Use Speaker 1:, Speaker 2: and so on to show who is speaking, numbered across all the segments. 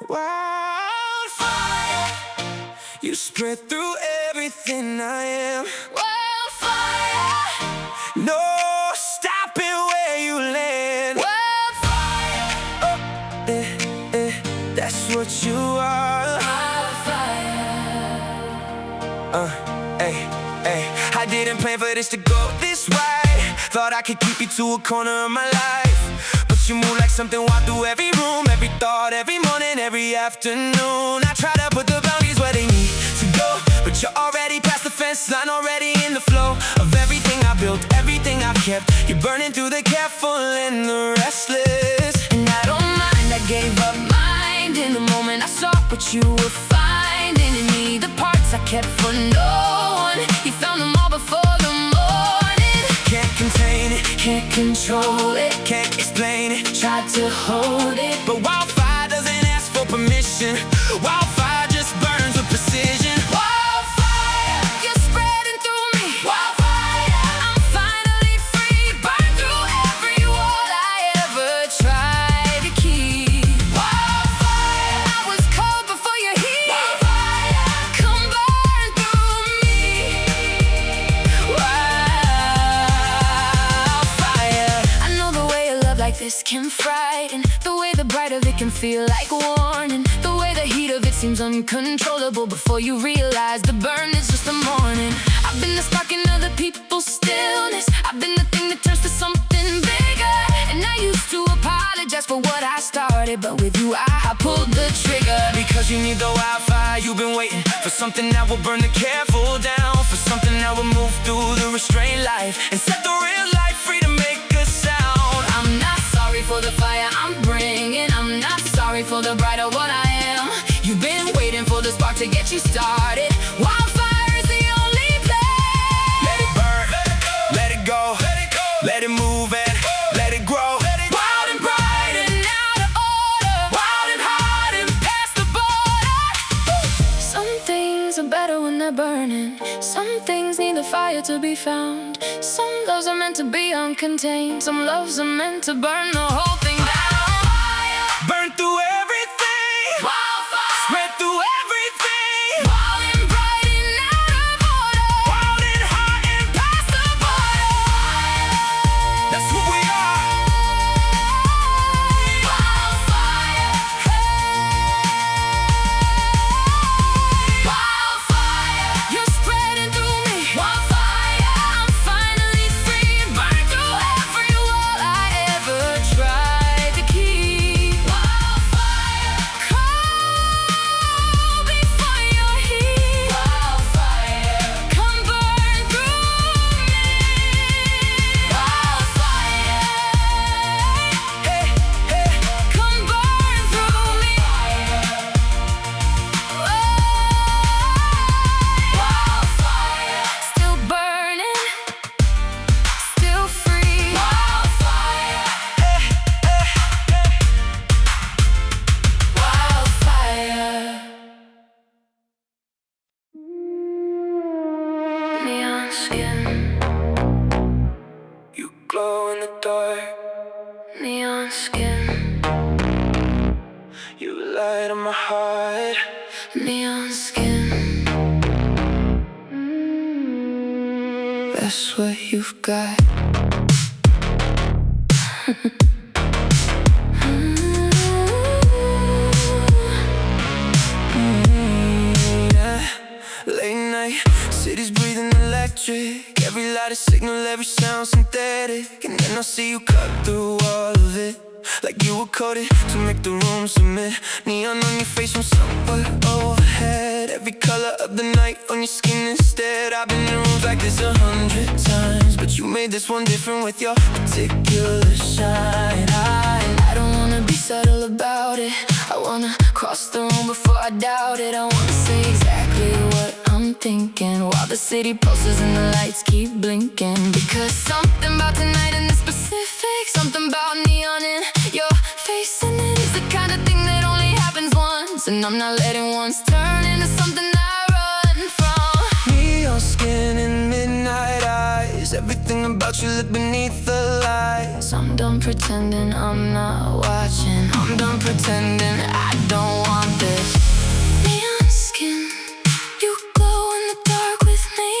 Speaker 1: Wildfire, you spread through everything I am.
Speaker 2: Wildfire,
Speaker 1: No stopping where you land.
Speaker 2: wildfire,
Speaker 1: That's what you are.
Speaker 2: wildfire.
Speaker 1: Hey, I didn't plan for this to go this way. Thought I could keep you to a corner of my life, but you move like something walk through every room, every thought, every morning, every afternoon. I try to put the boundaries where they need to go, but you're already past the fence line, already in the flow of everything I built, everything I've kept. You're burning through the careful and the restless,
Speaker 2: And I don't mind, I gave up mind in the moment I saw what you were finding in me. The parts I kept for no one, you found them all before the morning.
Speaker 1: can't contain it,
Speaker 2: Can't control it,
Speaker 1: can't explain it.
Speaker 2: tried to hold it,
Speaker 1: But wildfire doesn't ask for permission. Wildfire just burns with precision.
Speaker 2: wildfire, you're spreading through me. Wildfire, I'm finally free. Burn through every wall I ever tried to keep. Wildfire, I was cold before your heat. Wildfire, come burn through me. Wildfire, I know the way a love like this can frighten, the way the bright of it can feel like warning, the way the heat of it seems uncontrollable before you realize the burn is just the morning. I've been the spark in other people's stillness, I've been the thing that turns to something bigger. And I used to apologize for what I started, but with you I pulled the trigger.
Speaker 1: Because you need the wildfire, you've been waiting for something that will burn the careful down, for something that will move through the restrained life and set the real life free to make a sound.
Speaker 2: I'm not sorry for the fire I'm bringing, I'm not sorry for the brighter what I am. You've been waiting for the spark to get you started. Wildfire is the only plan.
Speaker 1: Let it burn, let it go, let it move and let it grow.
Speaker 2: Wild and bright and out of order, wild and hot and past the border. Some things are better when they're burning, some things need the fire to be found. Some loves are meant to be uncontained, some loves are meant to burn the whole thing down.
Speaker 1: Burn through everything,
Speaker 2: Wildfire,
Speaker 1: spread through everything.
Speaker 2: wild and bright and out of order,
Speaker 1: Wild and hot and
Speaker 2: past the border.
Speaker 1: that's what we are.
Speaker 2: Wildfire, wildfire, you're spreading through me. Wildfire, I'm finally free. Burn through every wall I ever tried to keep. Wildfire, cold before your heat. Wildfire, come burn through me. Wildfire, come burn through me. Wildfire, still burning, still free. Wildfire, wildfire. Neon skin,
Speaker 1: You glow in the dark,
Speaker 2: neon skin,
Speaker 1: you light up my heart.
Speaker 2: neon skin.
Speaker 1: That's what you've got. Yeah. Late night, cities breathing electric. Every light a signal, every sound synthetic. And then I see you cut through all of it, like you were coded to make the room submit. Neon on your face from somewhere overhead. Every color of the night on your skin instead. I've been in rooms like this 100 times, but you made this one different with your particular shine.
Speaker 2: I don't wanna be subtle about it, I wanna cross the room before I doubt it. I wanna say exactly what I'm thinking while the city pulses and the lights keep blinking. Because something about tonight in the specific, something about neon in your face, and it is the kind of thing that only happens once. And I'm not letting once turn into something I run from.
Speaker 1: Neon neon skin and midnight eyes. Everything about you lit beneath the lights.
Speaker 2: I'm done pretending I'm not watching. I'm done pretending I don't want this. Neon skin, you glow in the dark with me.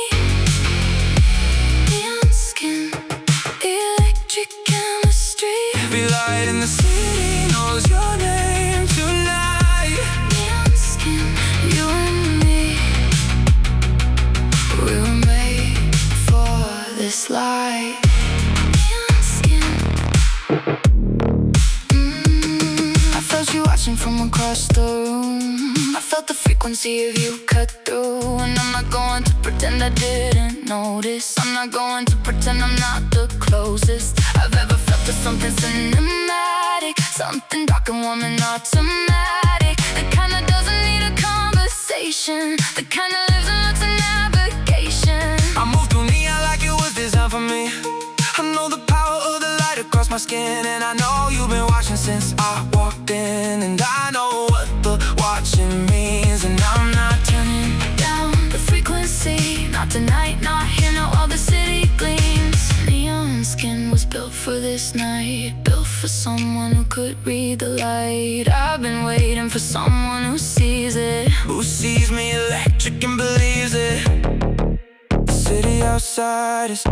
Speaker 2: Neon skin, electric chemistry.
Speaker 1: Every light in the city knows your name tonight.
Speaker 2: Neon skin, you and me, we were made for this light. Neon skin, I felt you watching from across the room. I felt the frequency of you cut through. And I'm not going to pretend I didn't notice. I'm not going to pretend I'm not the closest I've ever felt to something cinematic, something dark and warm and automatic. The kind that doesn't need a conversation, the kind that lives and looks in navigation.
Speaker 1: I move through neon like it was designed for me. I know the power of the light across my skin. And I know you've been watching since I walked in. And I know what the watching means. And I'm not turning
Speaker 2: Down the frequency, not tonight, not here, now all the city gleams. Neon skin was built for this night, built for someone who could read the light. I've been waiting for someone who sees it,
Speaker 1: who sees me electric and believes it. The city outside is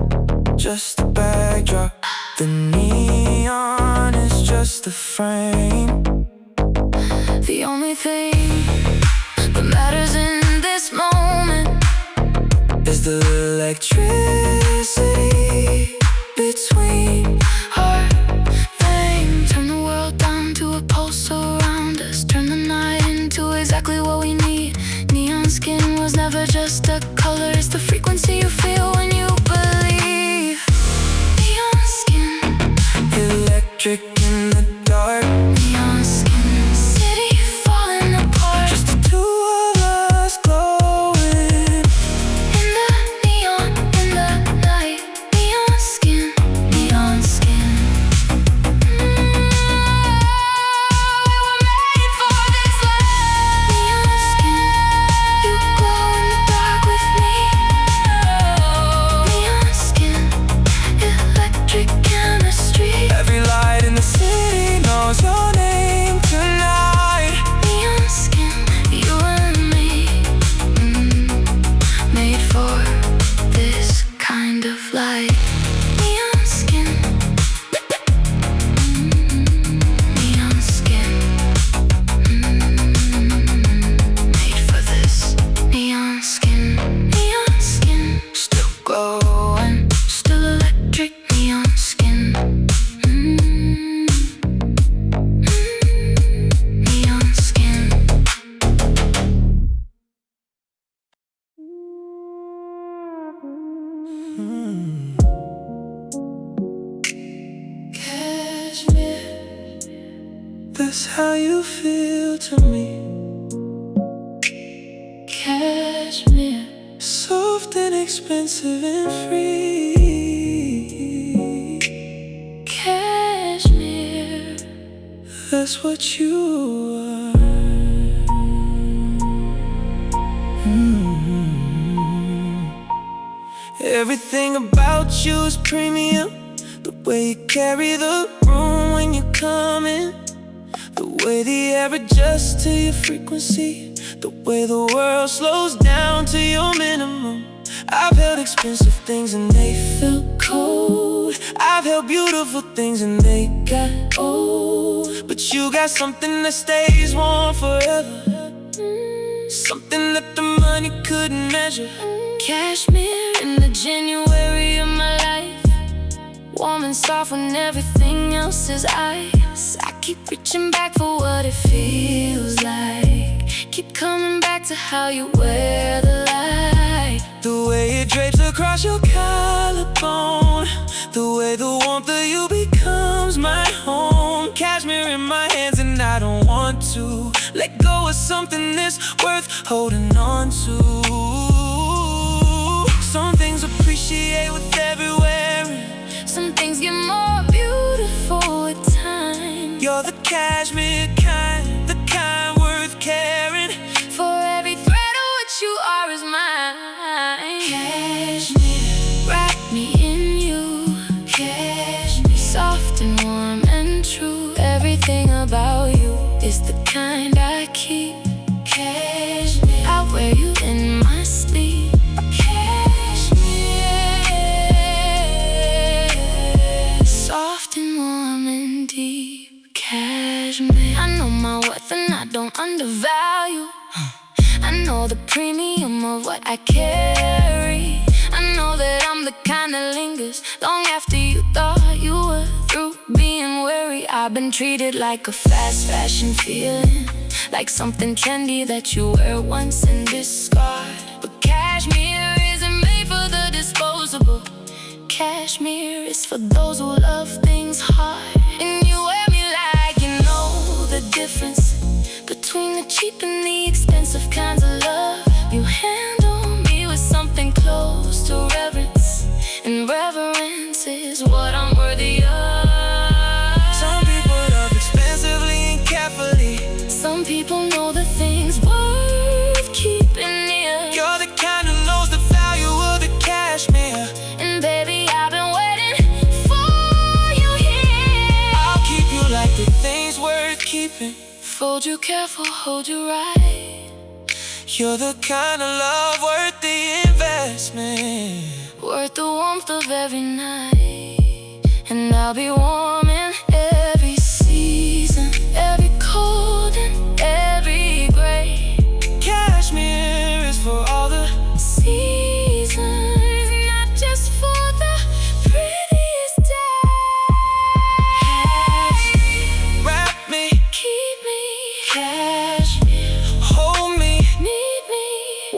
Speaker 1: just a backdrop. The neon is just a frame.
Speaker 2: the only thing that matters in this moment
Speaker 1: is the electricity between
Speaker 2: our flame. Turn the world down to a pulse around us, turn the night into exactly what we need. Neon skin was never just a color, it's the frequency you feel when you believe. Neon skin,
Speaker 1: electric in the dark.
Speaker 2: neon skin, city falling apart.
Speaker 1: Just the two of us glowing
Speaker 2: In the neon, in the night. Neon skin, neon skin. We were made for this life. Neon skin, you glow in the dark with me. Neon skin, electric chemistry.
Speaker 1: Every light in the city knows your name tonight.
Speaker 2: Neon skin, you and me, made for this kind of light. Neon skin, neon skin, made for this. Neon skin, still glowing, still electric. Neon skin, neon skin.
Speaker 1: Cashmere, that's how you feel to me.
Speaker 2: Cashmere,
Speaker 1: Soft and expensive and free.
Speaker 2: cashmere,
Speaker 1: That's what you are. Everything about you is premium. The way you carry the room when you come in, the way the air adjusts to your frequency, the way the world slows down to your minimum. I've held expensive things and they felt cold. I've held beautiful things and they got old. But you got something that stays warm forever, something that the money couldn't measure.
Speaker 2: cashmere in the January of my life, warm and soft when everything else is ice. I keep reaching back for what it feels like, keep coming back to how you wear the light.
Speaker 1: The way it drapes across your collarbone, the way the warmth of you becomes my home. Cashmere in my hands and I don't want to let go of something that's worth holding on to. Some things appreciate with every wearing,
Speaker 2: Some things get more beautiful with time.
Speaker 1: you're the cashmere kind, the kind worth caring.
Speaker 2: For every thread of what you are is mine. Cashmere. I know my worth and I don't undervalue. I know the premium of what I carry. I know that I'm the kind that lingers long after you thought you were through being weary. I've been treated like a fast fashion feeling, like something trendy that you wear once and discard. But cashmere isn't made for the disposable. Cashmere is for those who love things hard. And you wear me like you know the difference between the cheap and the expensive kinds of love. You handle me with something close to reverence, and reverence is what I'm worthy of.
Speaker 1: Some people love expensively and carefully.
Speaker 2: Some people know the things worth keeping near.
Speaker 1: You're the kind who knows the value of the cashmere.
Speaker 2: And baby, I've been waiting for you here.
Speaker 1: I'll keep you like the things worth keeping.
Speaker 2: Fold you careful, hold you right.
Speaker 1: You're the kind of love worth the investment,
Speaker 2: worth the warmth of every night. And I'll be warm in every season, every cold and every gray.
Speaker 1: Cashmere is for all the
Speaker 2: seasons, not just for the prettiest days.
Speaker 1: Wrap me,
Speaker 2: keep me, cashmere.
Speaker 1: hold me,
Speaker 2: Need me,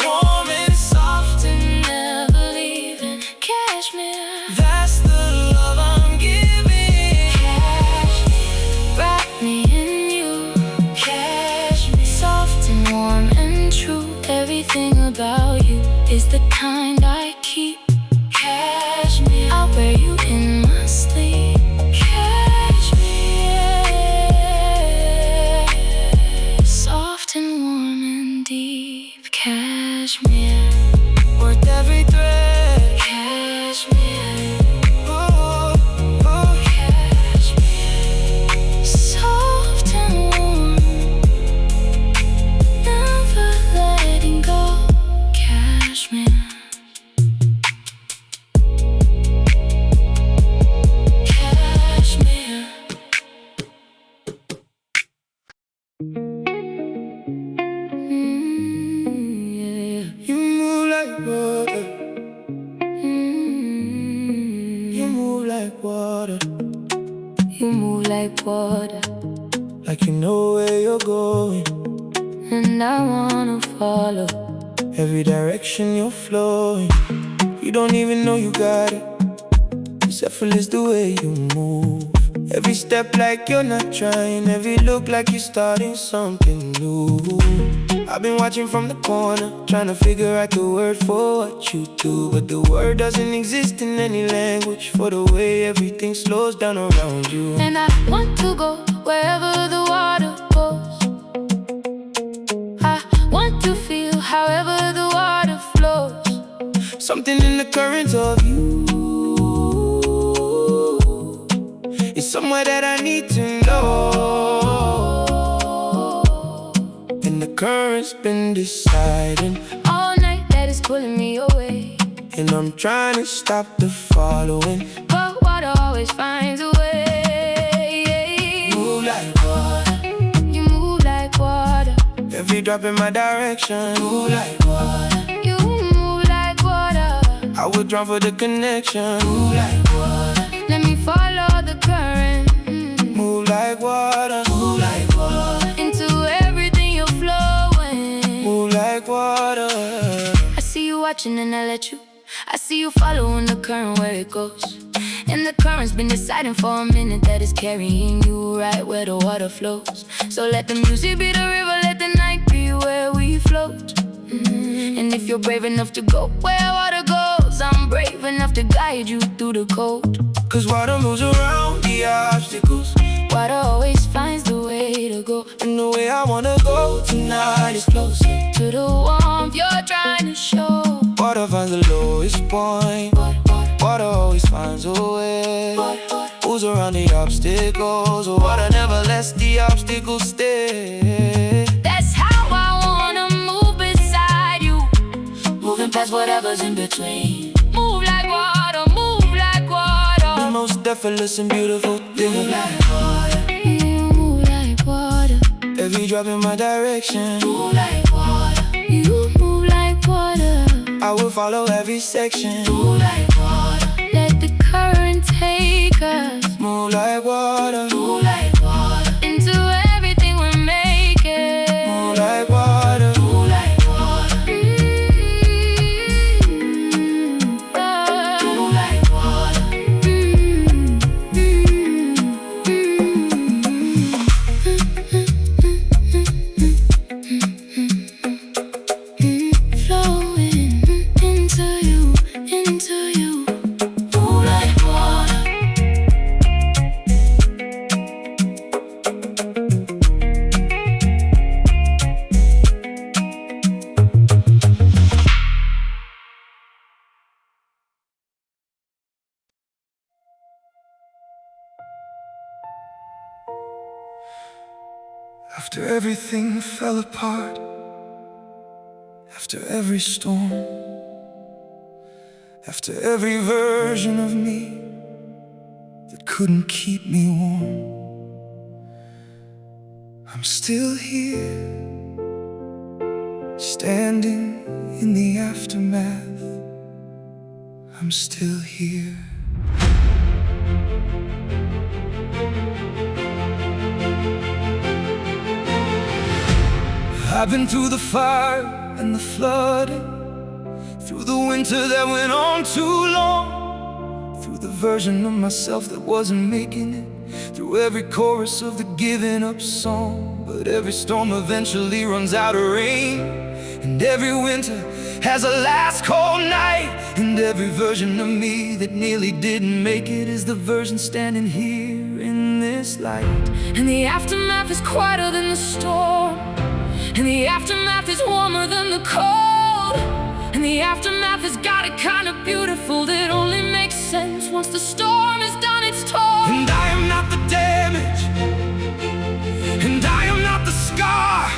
Speaker 1: warm and soft,
Speaker 2: and never leaving. Cashmere,
Speaker 1: that's the love I'm giving.
Speaker 2: cashmere, wrap me in you. Cashmere, soft and warm and true. Everything about you is the kind I keep. Cashmere, I'll wear you in my sleep. Cashmere, soft and warm and deep. Cashmere,
Speaker 1: Worth every thread.
Speaker 2: cashmere,
Speaker 1: Oh, oh.
Speaker 2: cashmere, soft and warm, never letting go. Cashmere, cashmere. Yeah.
Speaker 1: You move like water. You move like water.
Speaker 2: You move like water,
Speaker 1: Like you know where you're going.
Speaker 2: and I wanna follow.
Speaker 1: Every direction you're flowing. You don't even know you got it. It's effortless the way you move. Every step like you're not trying. Every look like you're starting something new. I've been watching from the corner, trying to figure out the word for what you do. But the word doesn't exist in any language for the way everything slows down around you.
Speaker 2: And I want to go wherever the water goes. I want to feel however the water flows.
Speaker 1: Something in the currents of you. It's somewhere that I need to know. And the current's been deciding,
Speaker 2: All night that is pulling me away.
Speaker 1: and I'm trying to stop the following.
Speaker 2: But water always finds a way.
Speaker 1: Move like water.
Speaker 2: You move like water.
Speaker 1: Every drop in my direction. Move like water.
Speaker 2: You move like water.
Speaker 1: I would draw for the connection. Move like water.
Speaker 2: Let me follow the current.
Speaker 1: Move like water. Move like water.
Speaker 2: Into everything you're flowing.
Speaker 1: Move like water.
Speaker 2: I see you watching and I let you. I see you following the current where it goes. And the current's been deciding for a minute that it's carrying you right where the water flows. So let the music be the river, let the night be where we float. And if you're brave enough to go where water goes, I'm brave enough to guide you through the cold.
Speaker 1: Cause water moves around the obstacles.
Speaker 2: Water always finds the way to go.
Speaker 1: And the way I wanna go tonight is closer
Speaker 2: To the warmth you're trying to show.
Speaker 1: Water finds the lowest point. Water always finds a way. Moves around the obstacles. Water never lets the obstacles stay.
Speaker 2: That's how I wanna move beside you. Moving past whatever's in between. Move like water, move like water.
Speaker 1: The most effortless and beautiful thing.
Speaker 2: You move like water.
Speaker 1: you drop in my direction.
Speaker 2: Move like water, you move like water.
Speaker 1: I will follow every section.
Speaker 2: Move like water, let the current take us.
Speaker 1: Move like water,
Speaker 2: Move like water, into everything we're making.
Speaker 1: move like water.
Speaker 2: Move like water, move like water. Flowing into you, into you. Move like water.
Speaker 1: After everything fell apart, after every storm, after every version of me that couldn't keep me warm, I'm still here, standing in the aftermath. I'm still here. I've been through the fire and the flooding, through the winter that went on too long, through the version of myself that wasn't making it, through every chorus of the giving up song. But every storm eventually runs out of rain, and every winter has a last cold night. And every version of me that nearly didn't make it is the version standing here in this light.
Speaker 2: And the aftermath is quieter than the storm, and the aftermath is warmer than the cold. And the aftermath has got it kind of beautiful that only makes sense once the storm has done its toll.
Speaker 1: And I am not the damage, and I am not the scar.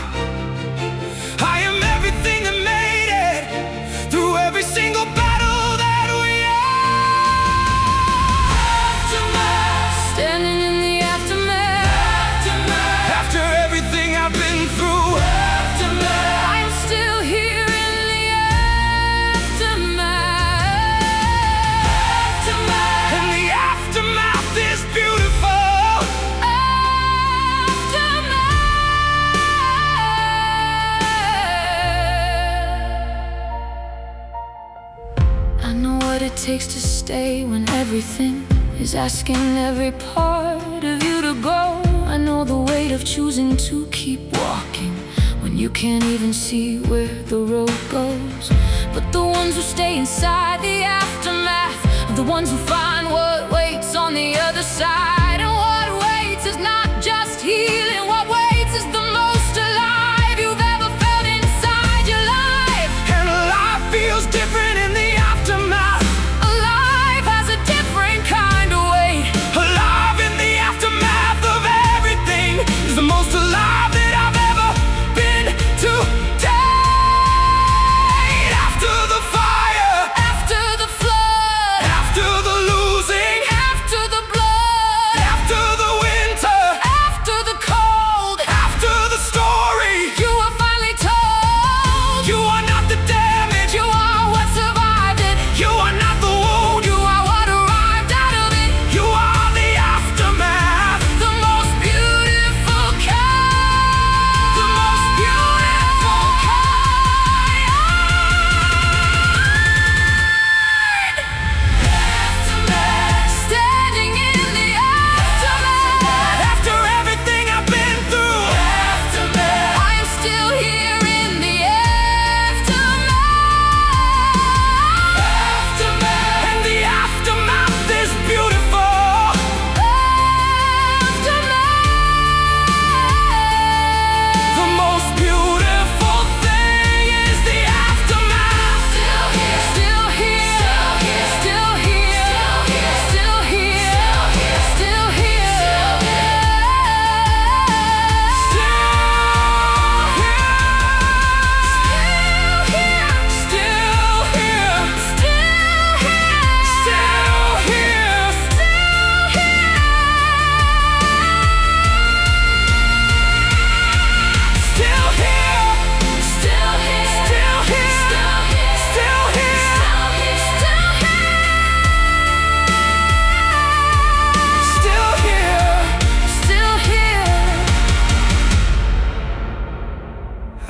Speaker 1: I am everything that made it through every single battle that we
Speaker 2: Aftermath, standing in the aftermath. Aftermath,
Speaker 1: after everything I've been through.
Speaker 2: aftermath, I'm still here in the aftermath. Aftermath,
Speaker 1: And the aftermath is beautiful.
Speaker 2: Aftermath. I know what it takes to stay when everything is asking every part of you to go. I know the weight of choosing to keep walking when you can't even see where the road goes. But the ones who stay inside the aftermath are the ones who find what waits on the other side. And what waits is not just healing, what waits is the most alive you've ever felt inside your life.
Speaker 1: And life feels different in the aftermath.
Speaker 2: Alive has a different kind of weight.
Speaker 1: Alive in the aftermath of everything is the most alive that I've ever been to date. After the fire,
Speaker 2: After the flood,
Speaker 1: after the losing,
Speaker 2: after the blood,
Speaker 1: after the winter,
Speaker 2: after the cold.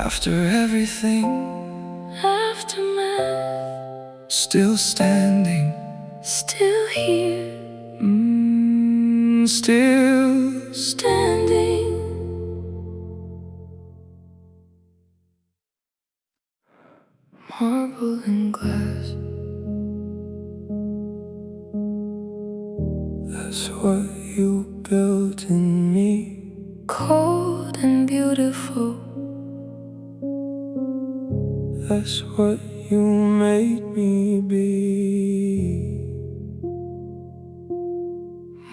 Speaker 1: After everything,
Speaker 2: aftermath,
Speaker 1: still standing,
Speaker 2: still here,
Speaker 1: still
Speaker 2: standing. Marble and glass,
Speaker 1: that's what you built in me.
Speaker 2: cold and beautiful,
Speaker 1: That's what you made me be.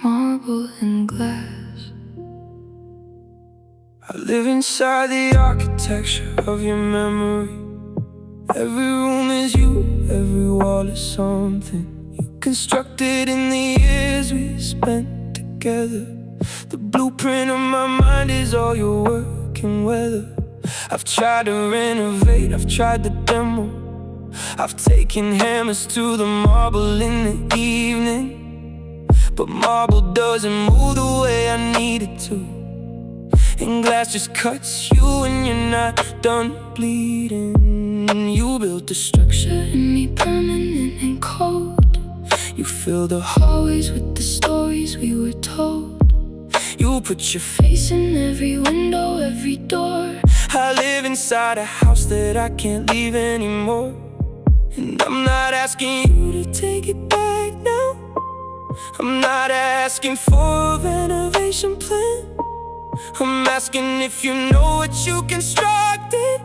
Speaker 2: marble and glass.
Speaker 1: I live inside the architecture of your memory. Every room is you, every wall is something you constructed in the years we spent together. The blueprint of my mind is all your work and weather. I've tried to renovate, I've tried to demo. I've taken hammers to the marble in the evening, but marble doesn't move the way I need it to. And glass just cuts you when you're not done bleeding. You built the structure
Speaker 2: In me permanent and cold,
Speaker 1: you fill the
Speaker 2: always with the stories we were told.
Speaker 1: You put your
Speaker 2: Face in every window, every door.
Speaker 1: I live inside a house that I can't leave anymore. And I'm not asking you to take it back now. I'm not asking for a renovation plan. I'm asking if you know what you constructed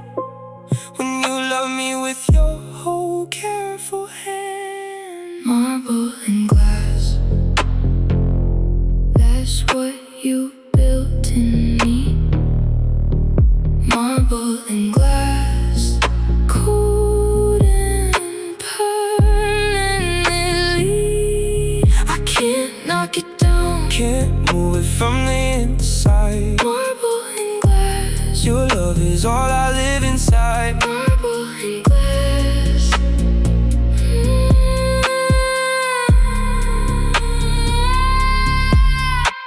Speaker 1: when you love me with your whole careful hand.
Speaker 2: Marble and glass, that's what you built in me. Marble and glass, cold and permanently. I can't knock it down,
Speaker 1: Can't move it from the inside.
Speaker 2: marble and glass,
Speaker 1: Your love is all I live inside.
Speaker 2: marble and glass.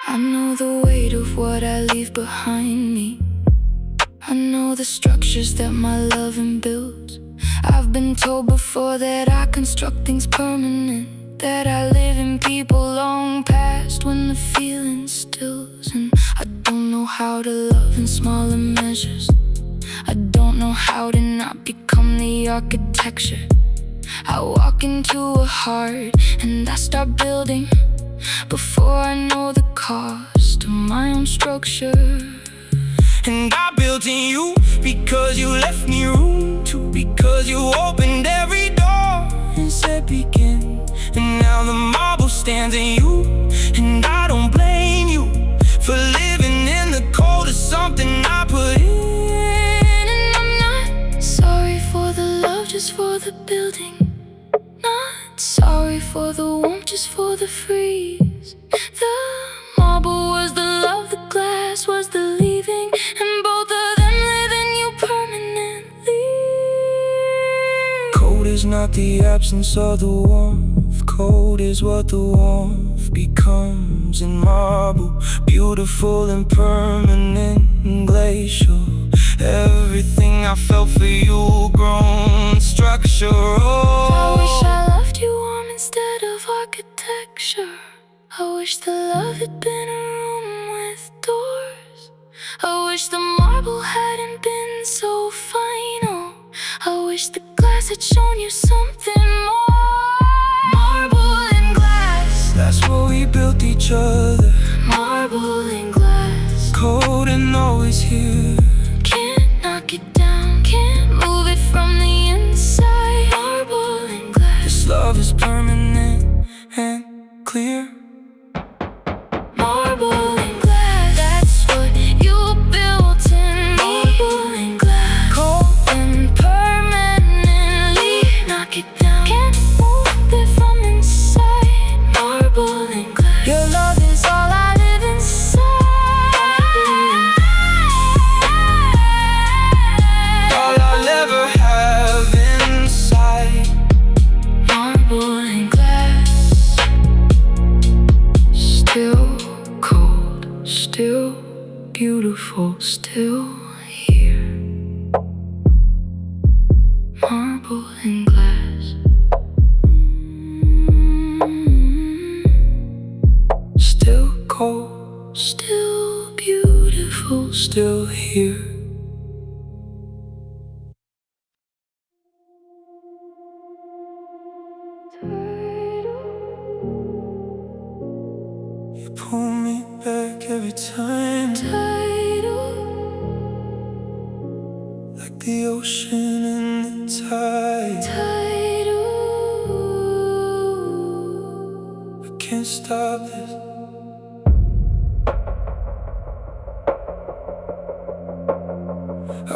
Speaker 2: I know the weight of what I leave behind me. I know the structures that my loving builds. I've been told before that I construct things permanent, that I live in people long past when the feeling stills. And I don't know how to love in smaller measures. I don't know how to not become the architecture. I walk into a heart and I start building before I know the cost of my own structure.
Speaker 1: And I built in you because you left me room to, because you opened every door and said begin. And now the marble stands in you, and I don't blame you for living in the cold of something I put in.
Speaker 2: And I'm not sorry for the love, just for the building. Not sorry for the warmth, just for the freeze. The marble was the love, the glass was the leaving, and both of them live in you permanently.
Speaker 1: Cold is not the absence of the warmth. Cold is what the warmth becomes in marble. Beautiful and permanent and glacial. Everything I felt for you grown structural.
Speaker 2: I wish I loved you warm instead of architecture. I wish the love had been a room with doors. I wish the marble hadn't been so final. I wish the glass had shown you something more. Marble and glass,
Speaker 1: That's what we built each other.
Speaker 2: marble and glass.
Speaker 1: Cold and always here.
Speaker 2: Can't knock it down, can't move it from the inside. Marble and glass,
Speaker 1: This love is permanent and clear.
Speaker 2: marble and glass, that's what you built in me. Marble and glass,
Speaker 1: Cold
Speaker 2: and permanently. Knock it down, can't move it from inside. Marble and glass, your love is all I live inside.
Speaker 1: all I'll ever have inside.
Speaker 2: Marble and glass, still cold, still beautiful, still here.
Speaker 1: here. You pull me back every time.
Speaker 2: Tidal,
Speaker 1: Like the ocean and the tide.
Speaker 2: tidal.
Speaker 1: I can't stop this.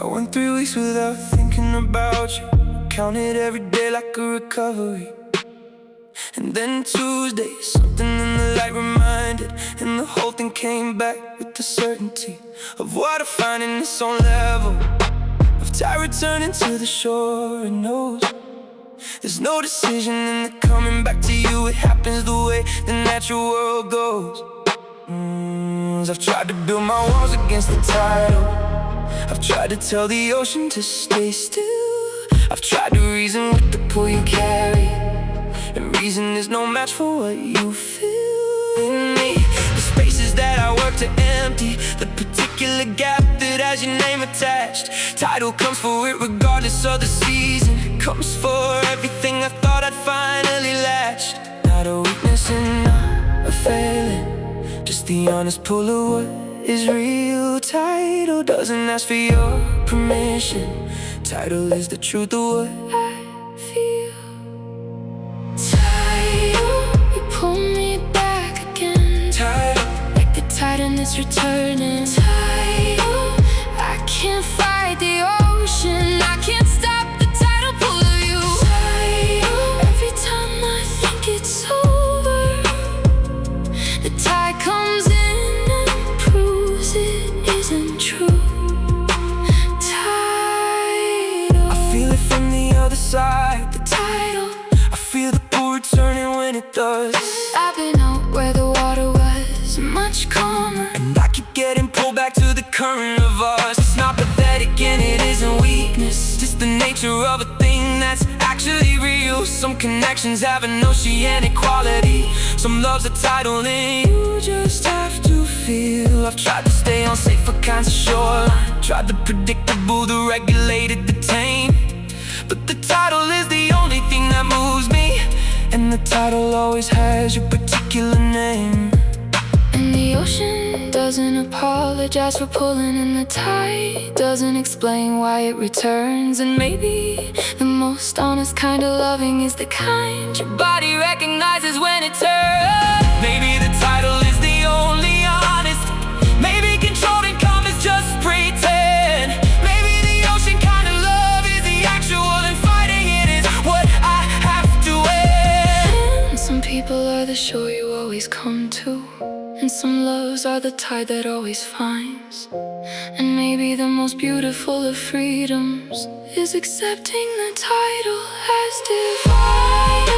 Speaker 1: I went 3 weeks without thinking about you. Counted every day like a recovery. And then Tuesday, something in the light reminded, and the whole thing came back with the certainty of water finding its own level, of tide returning to the shore. It knows there's no decision in the coming back to you. It happens the way the natural world goes. I've tried to build my walls against the tidal. I've tried to tell the ocean to stay still. I've tried to reason with the pull you carry, and reason is no match for what you feel in me. The spaces that I work to empty, the particular gap that has your name attached. Tidal comes for it regardless of the season. Comes for everything I thought I'd finally latched. Not a weakness and not a failing, just the honest pull of what is real. Tidal doesn't ask for your permission. Tidal is the truth of what
Speaker 2: I feel. Tidal, you pull me back again.
Speaker 1: Tidal,
Speaker 2: Like the tide and it's returning. Tidal, I can't fight the ocean. I can't stop the tidal pull of you. Tidal, every time I think it's over, the tide comes in and proves it isn't true. Tidal,
Speaker 1: I feel it from the other side.
Speaker 2: tidal.
Speaker 1: I feel the pull returning when it does.
Speaker 2: I've been out where the water was much calmer,
Speaker 1: And I keep getting pulled back to the current of us. It's not pathetic and it isn't weakness, just the nature of a thing that's actually real. Some connections have an oceanic quality, some love's a tidal and you just have to feel. I've tried to stay on safer kinds of shoreline, tried the predictable, the regulated, the tame, but the tidal is the only thing that moves me. And the tidal always has your particular name.
Speaker 2: and the ocean doesn't apologize for pulling, and the tide doesn't explain why it returns. And maybe the most honest kind of loving is the kind your body recognizes when it turns.
Speaker 1: Maybe the tidal is the only honest. Maybe controlled and calm is just pretend. Maybe the ocean kind of love is the actual, and fighting it is what I have to end.
Speaker 2: And some people are the shore you always come to, and some loves are the tide that always finds. And maybe the most beautiful of freedoms is accepting the tidal as divine.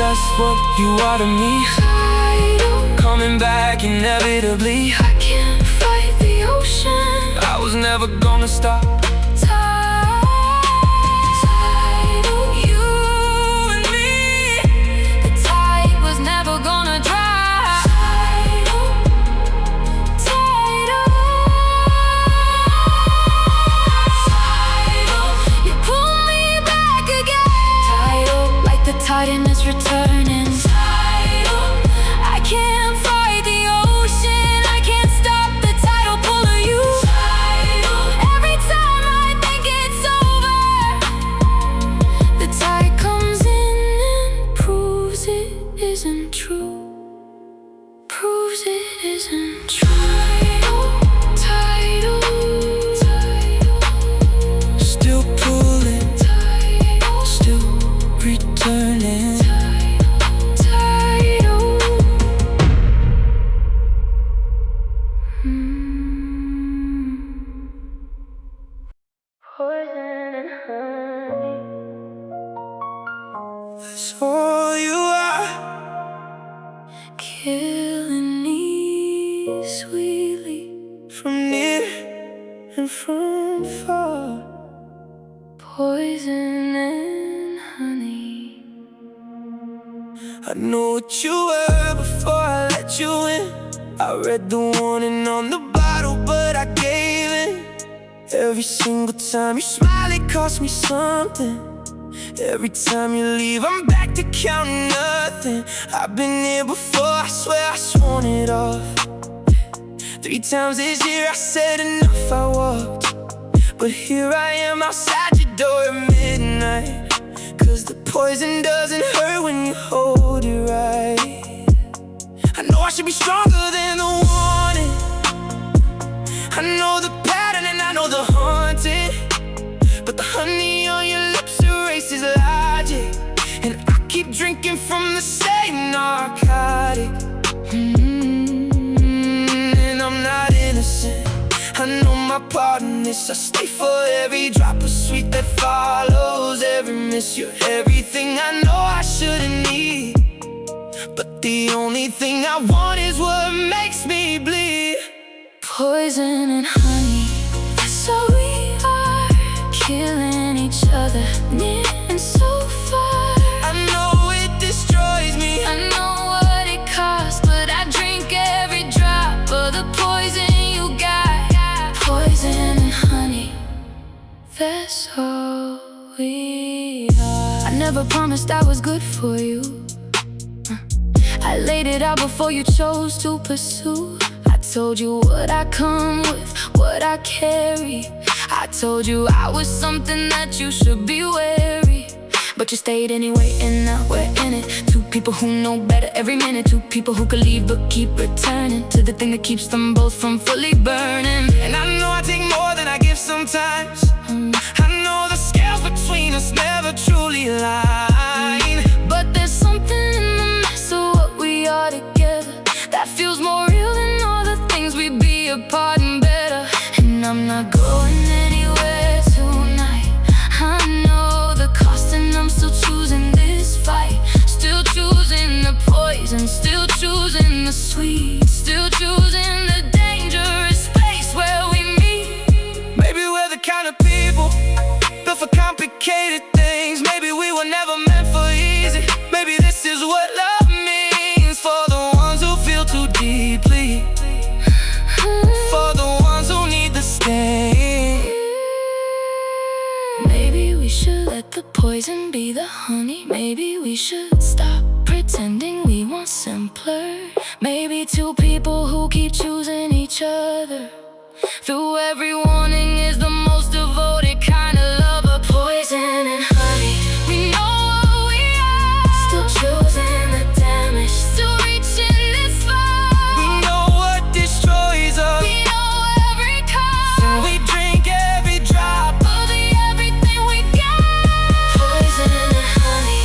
Speaker 1: That's what you are to me,
Speaker 2: Tidal,
Speaker 1: coming back inevitably.
Speaker 2: I can't fight the ocean.
Speaker 1: I was never gonna stop.
Speaker 2: Tidal, you and me. The tide was never gonna dry. Tidal, tidal, tidal, you pull me back again. Tidal, like the tide and it's returning. Tidal, I can't fight the ocean. I can't stop the tidal pull of you. Tidal, every time I think it's over, the tide comes in and proves it isn't true. Proves it isn't true. Tidal, tidal,
Speaker 1: Still pulling,
Speaker 2: tidal,
Speaker 1: still returning.
Speaker 2: tidal. Poison and honey.
Speaker 1: That's all you are.
Speaker 2: Killing me sweetly.
Speaker 1: From near and from far.
Speaker 2: Poison and honey.
Speaker 1: I know what you were before I let you in. I read the warning on the bottle, but I gave in. Every single time you smile, it costs me something. Every time you leave, I'm back to counting nothing. I've been here before, I swear I sworn it off. 3 times this year I said enough, I walked. But here I am outside your door at midnight. 'Cause the poison doesn't hurt when you hold it right. I know I should be stronger than the warning. I know the pattern and I know the haunting. But the honey on your lips erases logic. And I keep drinking from the same narcotic. And I'm not innocent. I know my part in this. I stay for every drop of sweet that follows every miss. You're everything I know I shouldn't need. But the only thing I want is what makes me bleed.
Speaker 2: Poison and honey, that's all we are. Killing each other, near and so far.
Speaker 1: I know it destroys me.
Speaker 2: I know what it costs, but I drink every drop of the poison you got. Poison and honey, that's all we are. I never promised I was good for you. I laid it out before you chose to pursue. I told you what I come with, what I carry. I told you I was something that you should be wary. But you stayed anyway, and now we're in it. 2 people who know better every minute. 2 people who could leave but keep returning to the thing that keeps them both from fully burning.
Speaker 1: And I know I take more than I give sometimes. I know the scales between us never truly align.
Speaker 2: But there's something in the mess of what we are together that feels more real than all the things we'd be apart and better. And I'm not going anywhere tonight. I know the cost and I'm still choosing this fight. Still choosing the poison, still choosing the sweet. Still choosing the dangerous space where we meet.
Speaker 1: Maybe we're the kind of people built for complicated things. Maybe we were never meant for easy. Maybe this is what love means. For the ones who feel too deeply. For the ones who need the sting.
Speaker 2: Maybe we should let the poison be the honey. Maybe we should stop pretending we want simpler. Maybe 2 people who keep choosing each other through every warning is the most devoted kind of lover. Poison and honey, we know what we are. Still choosing the damage, still reaching this far.
Speaker 1: We know what destroys us.
Speaker 2: We know every cost.
Speaker 1: And we drink every drop
Speaker 2: of the everything we got. Poison and honey,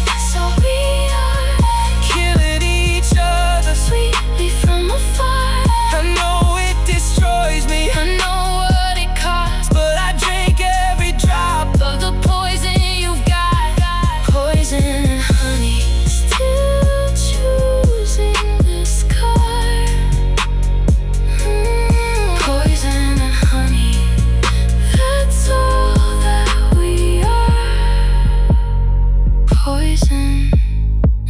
Speaker 2: that's all we are.
Speaker 1: killing each other.
Speaker 2: Sweetly from afar.
Speaker 1: I know it destroys me.
Speaker 2: I know what it costs,
Speaker 1: But I drink every drop
Speaker 2: of the poison you've got. Poison and honey, still choosing this car. Poison and honey, that's all that we are. Poison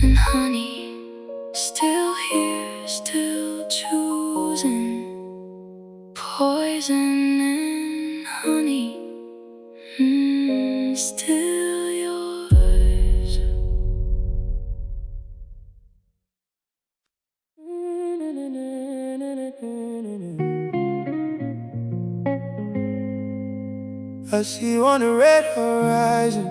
Speaker 2: and honey, still here, still choosing. Poison and honey, still yours.
Speaker 1: I see you on the red horizon.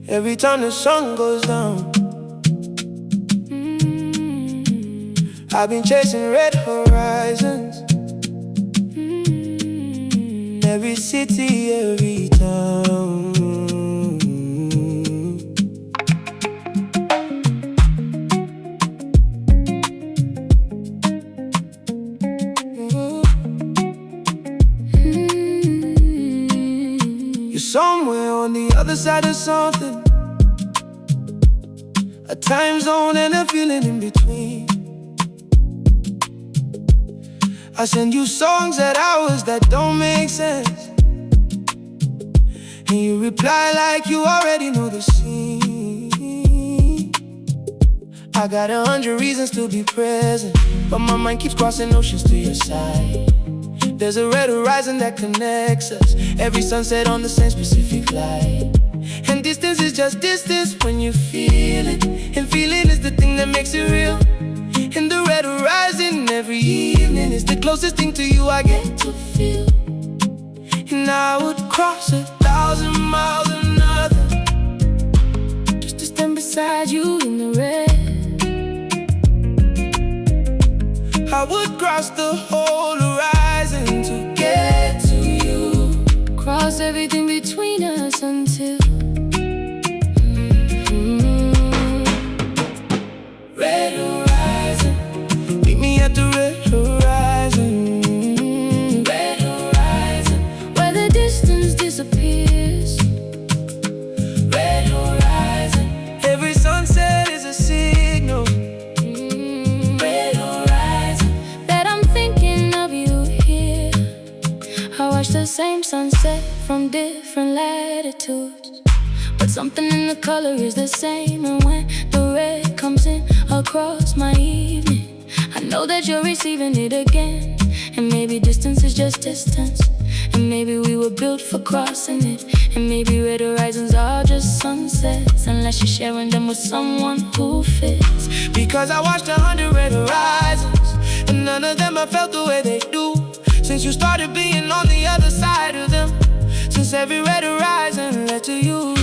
Speaker 1: Every time the sun goes down, I've been chasing red horizons. Every city, every town. You're somewhere on the other side of something, a time zone and a feeling in between. I send you songs at hours that don't make sense, and you reply like you already know the scene. I got 100 reasons to be present, but my mind keeps crossing oceans to your side. There's a red horizon that connects us. Every sunset on the same specific light. And distance is just distance when you feel it. And feeling is the thing that makes it real. And the red horizon every evening is the closest thing to you I get to feel. And I would cross 1,000 miles or nothing just to stand beside you in the red. I would cross the whole horizon to get to you.
Speaker 2: Cross everything between us until
Speaker 1: red horizon. Meet me at the red horizon.
Speaker 2: red horizon, where the distance disappears.
Speaker 1: Red horizon. Every sunset is a signal.
Speaker 2: Red horizon, that I'm thinking of you here. I watch the same sunset from different latitudes, but something in the color is the same. And when the red comes in across my evening, I know that you're receiving it again. And maybe distance is just distance, and maybe we were built for crossing it. And maybe red horizons are just sunsets, unless you're sharing them with someone who fits.
Speaker 1: Because I watched 100 red horizons, and none of them have felt the way they do since you started being on the other side of them. Since every red horizon led to you.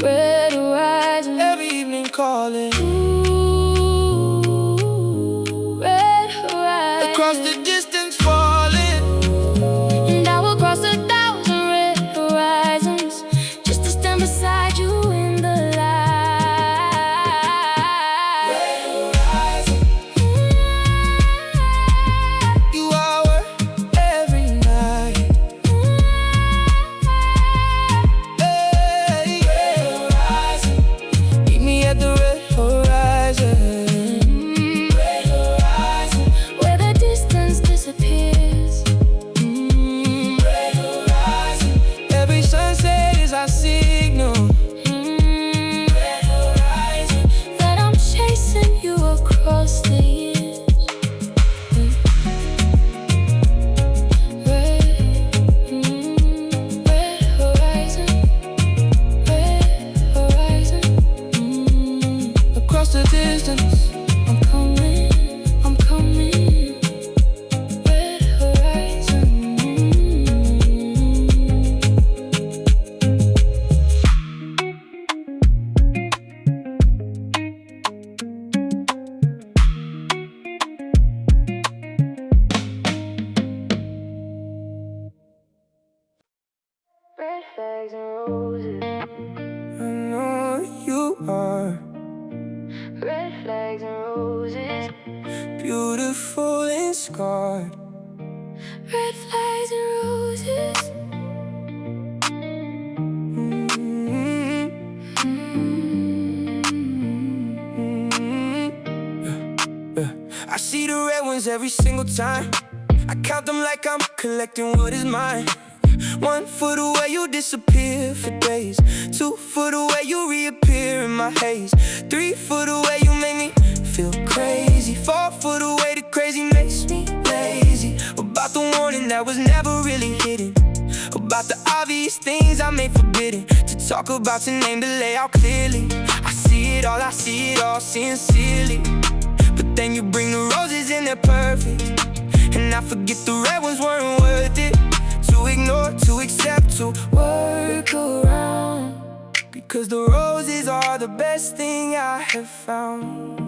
Speaker 2: Red horizon,
Speaker 1: every evening calling.
Speaker 2: red horizon,
Speaker 1: Across the distance falling.
Speaker 2: and I will cross 1,000 red horizons just to stand beside you in the light.
Speaker 1: Red horizon. You are worth every night. Hey, red horizon. Meet me at the red horizon. Red horizon.
Speaker 2: Where the distance disappears.
Speaker 1: Red horizon. Every sunset is our signal. Red horizon.
Speaker 2: That I'm chasing you across the years. Red horizon, red horizon.
Speaker 1: Across the distance.
Speaker 2: I'm coming, I'm coming. Red horizon. Red flags and roses.
Speaker 1: I know you are
Speaker 2: Red flags and roses.
Speaker 1: beautiful and scarred.
Speaker 2: Red flags and roses.
Speaker 1: I see the red ones every single time. I count them like I'm collecting what is mine. 1 foot away, you disappear for days. 2 foot away, you reappear in my haze. 3 foot away, you make me feel crazy. 4 foot away, the crazy makes me lazy. About the warning that was never really hidden. About the obvious things I made forbidden to talk about, to name, to lay out clearly. I see it all sincerely. But then you bring the roses and they're perfect, and I forget the red ones weren't worth it. To ignore, to accept, to work around. Because the roses are the best thing I have found.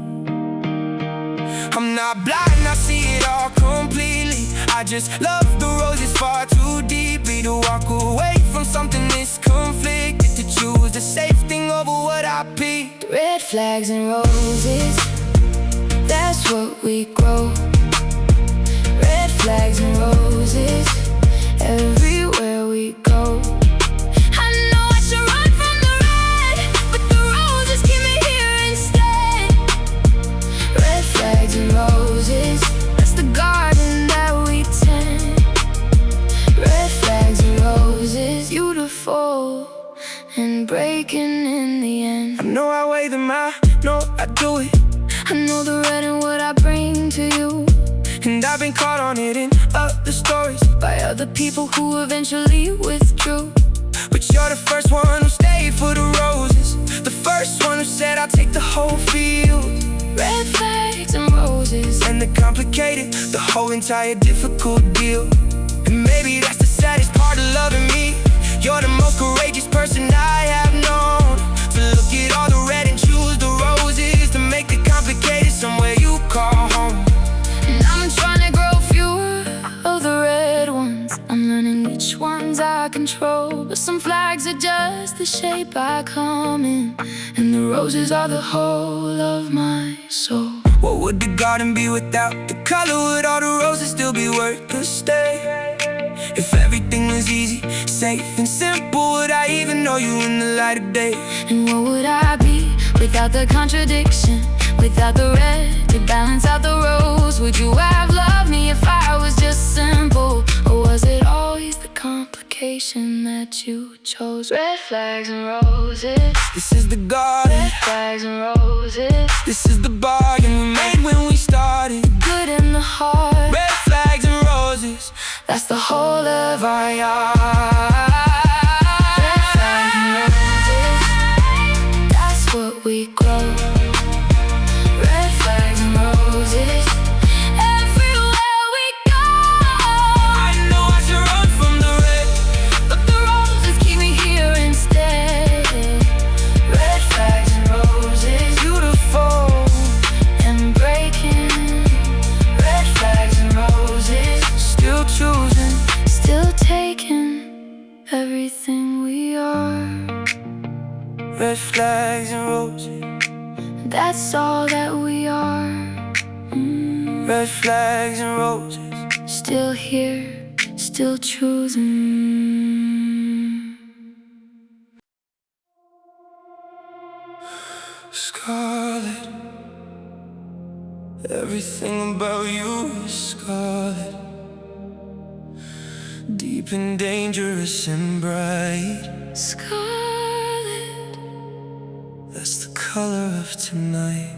Speaker 1: I'm not blind, I see it all completely. I just love the roses far too deeply to walk away from something this conflicted, to choose the safe thing over what I picked.
Speaker 2: Red flags and roses, that's what we grow. Red flags and roses, everywhere we go. I know I should run from the red, but the roses keep me here instead. Red flags and roses, that's the garden that we tend. Red flags and roses, beautiful and breaking in the end.
Speaker 1: I know I weigh them out, know I do it.
Speaker 2: I know the red and what I bring to you.
Speaker 1: And I've been caught on it in other stories
Speaker 2: by other people who eventually withdrew.
Speaker 1: But you're the first one who stayed for the roses, the first one who said I'll take the whole field.
Speaker 2: Red flags and roses,
Speaker 1: and the complicated, the whole entire difficult deal. And maybe that's the saddest part of loving me. You're the most courageous person I have known, to look at all the red and choose the roses, to make the complicated somewhere you call home.
Speaker 2: And I'm trying to grow fewer of the red ones. I'm learning which ones I control, but some flags are just the shape I come in, and the roses are the whole of my soul.
Speaker 1: What would the garden be without the color? Would all the roses still be worth the stay? If everything was easy, safe and simple, would I even know you in the light of day?
Speaker 2: And what would I be without the contradiction, without the red to balance out the rose? Would you have loved me if I was just simple, or was it always the complication that you chose? Red flags and roses,
Speaker 1: this is the garden.
Speaker 2: Red flags and roses,
Speaker 1: this is the bargain we made when we started.
Speaker 2: Good in the heart,
Speaker 1: red flags and roses,
Speaker 2: that's the whole of our yard. Red flags and roses, that's what we grow. Red flags and roses, everywhere we go.
Speaker 1: I know I should run from the red,
Speaker 2: but the roses keep me here instead. Red flags and roses,
Speaker 1: beautiful
Speaker 2: and breaking. Red flags and roses,
Speaker 1: still choosing,
Speaker 2: still taking everything we are.
Speaker 1: red flags and roses,
Speaker 2: that's all that we are.
Speaker 1: Red flags and roses,
Speaker 2: still here, still choosing.
Speaker 1: Scarlet, everything about you is scarlet, deep and dangerous and bright.
Speaker 2: Scarlet,
Speaker 1: that's the color of tonight.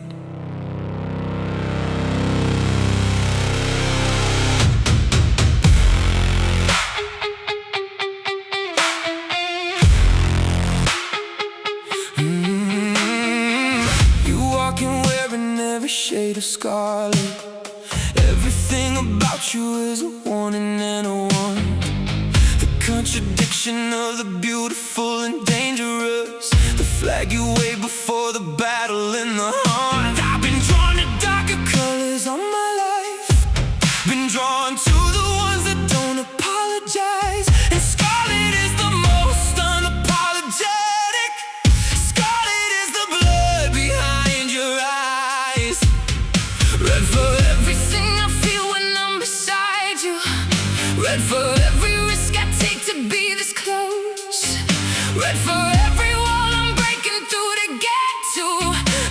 Speaker 1: You walking wearing every shade of scarlet, everything about you is a warning and a warning. The contradiction of the beautiful and dangerous, the flag you wave before the battle in the heart. I've been drawn to darker colors all my life, been drawn to the ones that don't apologize, and scarlet is the most unapologetic. Scarlet is the blood behind your eyes, red for everything I feel when I'm beside you, red for every risk I take to be this close, red for every wall I'm breaking through to get to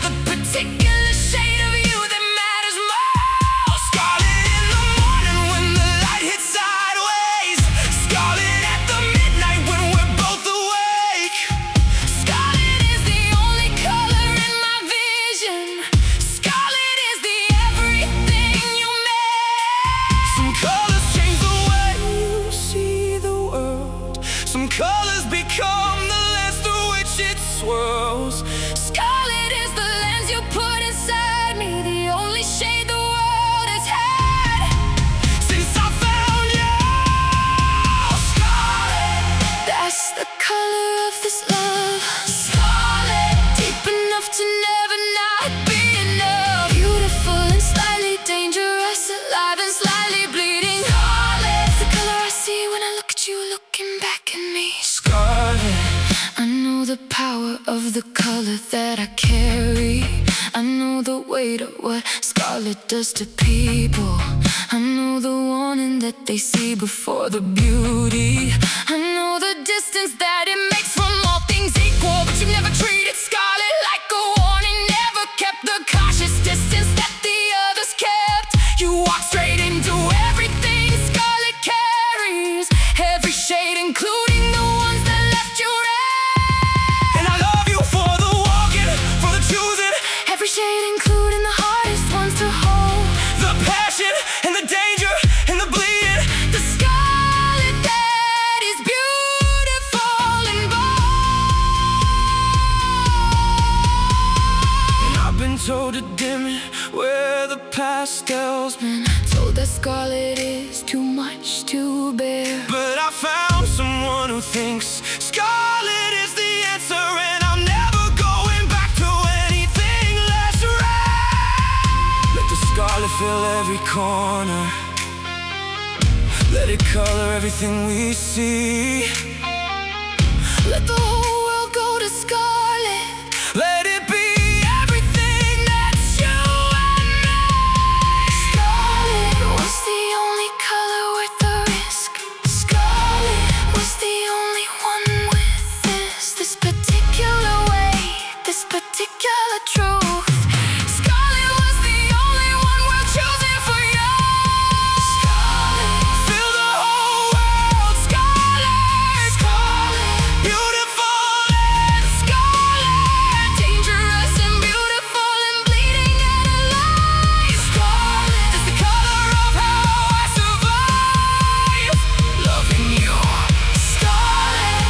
Speaker 1: the particular shade of you that matters most. Scarlet in the morning when the light hits sideways, scarlet at the midnight when we're both awake. Scarlet is the only color in my vision, scarlet is the everything you make. Some colors change the way you see the world, some colors become the lens through which it swirls. Scarlet is the lens you put inside me, the only shade the world has had since I found you. Scarlet,
Speaker 2: that's the color of this love. Scarlet, deep enough to never not be enough. Beautiful and slightly dangerous, alive and slightly bleeding. Scarlet, the color I see when I look at you looking back at me.
Speaker 1: Scarlet,
Speaker 2: I know the power of the color that I carry. I know the weight of what scarlet does to people. I know the warning that they see before the beauty. I know the distance that it makes from all things equal, but you never treated scarlet like a warning, never kept the cautious distance that the others kept. You walk straight into everything scarlet carries, every shade including the ones that left you red.
Speaker 1: and I love you for the walking, for the choosing,
Speaker 2: Every shade including the hardest ones to hold.
Speaker 1: the passion and the danger.
Speaker 2: Scarlet is too much to bear.
Speaker 1: But I found someone who thinks Scarlet is the answer, and I'm never going back to anything less red. Let the scarlet fill every corner, let it color everything we see.
Speaker 2: Let the whole world go to Scarlet.
Speaker 1: Let it be everything that's you and me.
Speaker 2: Scarlet was the only color worth the risk. Scarlet was the only one with this particular way, this particular truth. Scarlet was the only one we're choosing for you. Scarlet,
Speaker 1: Fill the whole world, Scarlet.
Speaker 2: Scarlet,
Speaker 1: Beautiful and Scarlet.
Speaker 2: dangerous and beautiful and bleeding and alive. Scarlet
Speaker 1: It's the color of how I survive, loving you.
Speaker 2: Scarlet,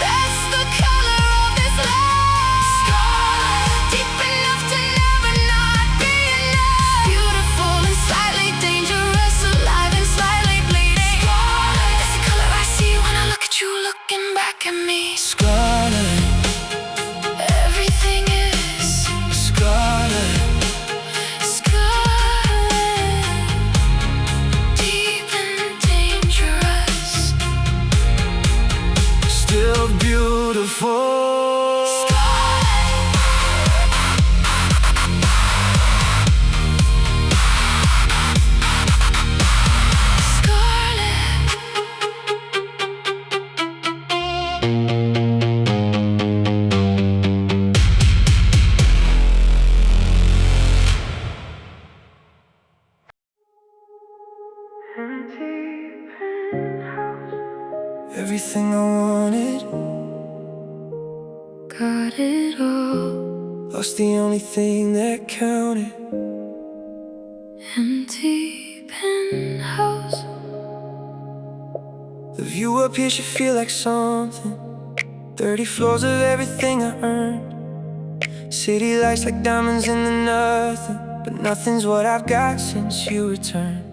Speaker 2: that's the color of this life. Scarlet, deep enough to never not be enough. Beautiful and slightly dangerous, alive and slightly bleeding. Scarlet, that's the color I see when I look at you looking back at me.
Speaker 1: Scarlet,
Speaker 2: Everything is
Speaker 1: Scarlet.
Speaker 2: Scarlet, deep and dangerous.
Speaker 1: Still beautiful. Everything I wanted,
Speaker 2: Got it all.
Speaker 1: lost the only thing that counted.
Speaker 2: Empty penthouse.
Speaker 1: The view up here should feel like something. 30 floors of everything I earned. City lights like diamonds in the nothing, but nothing's what I've got since you returned.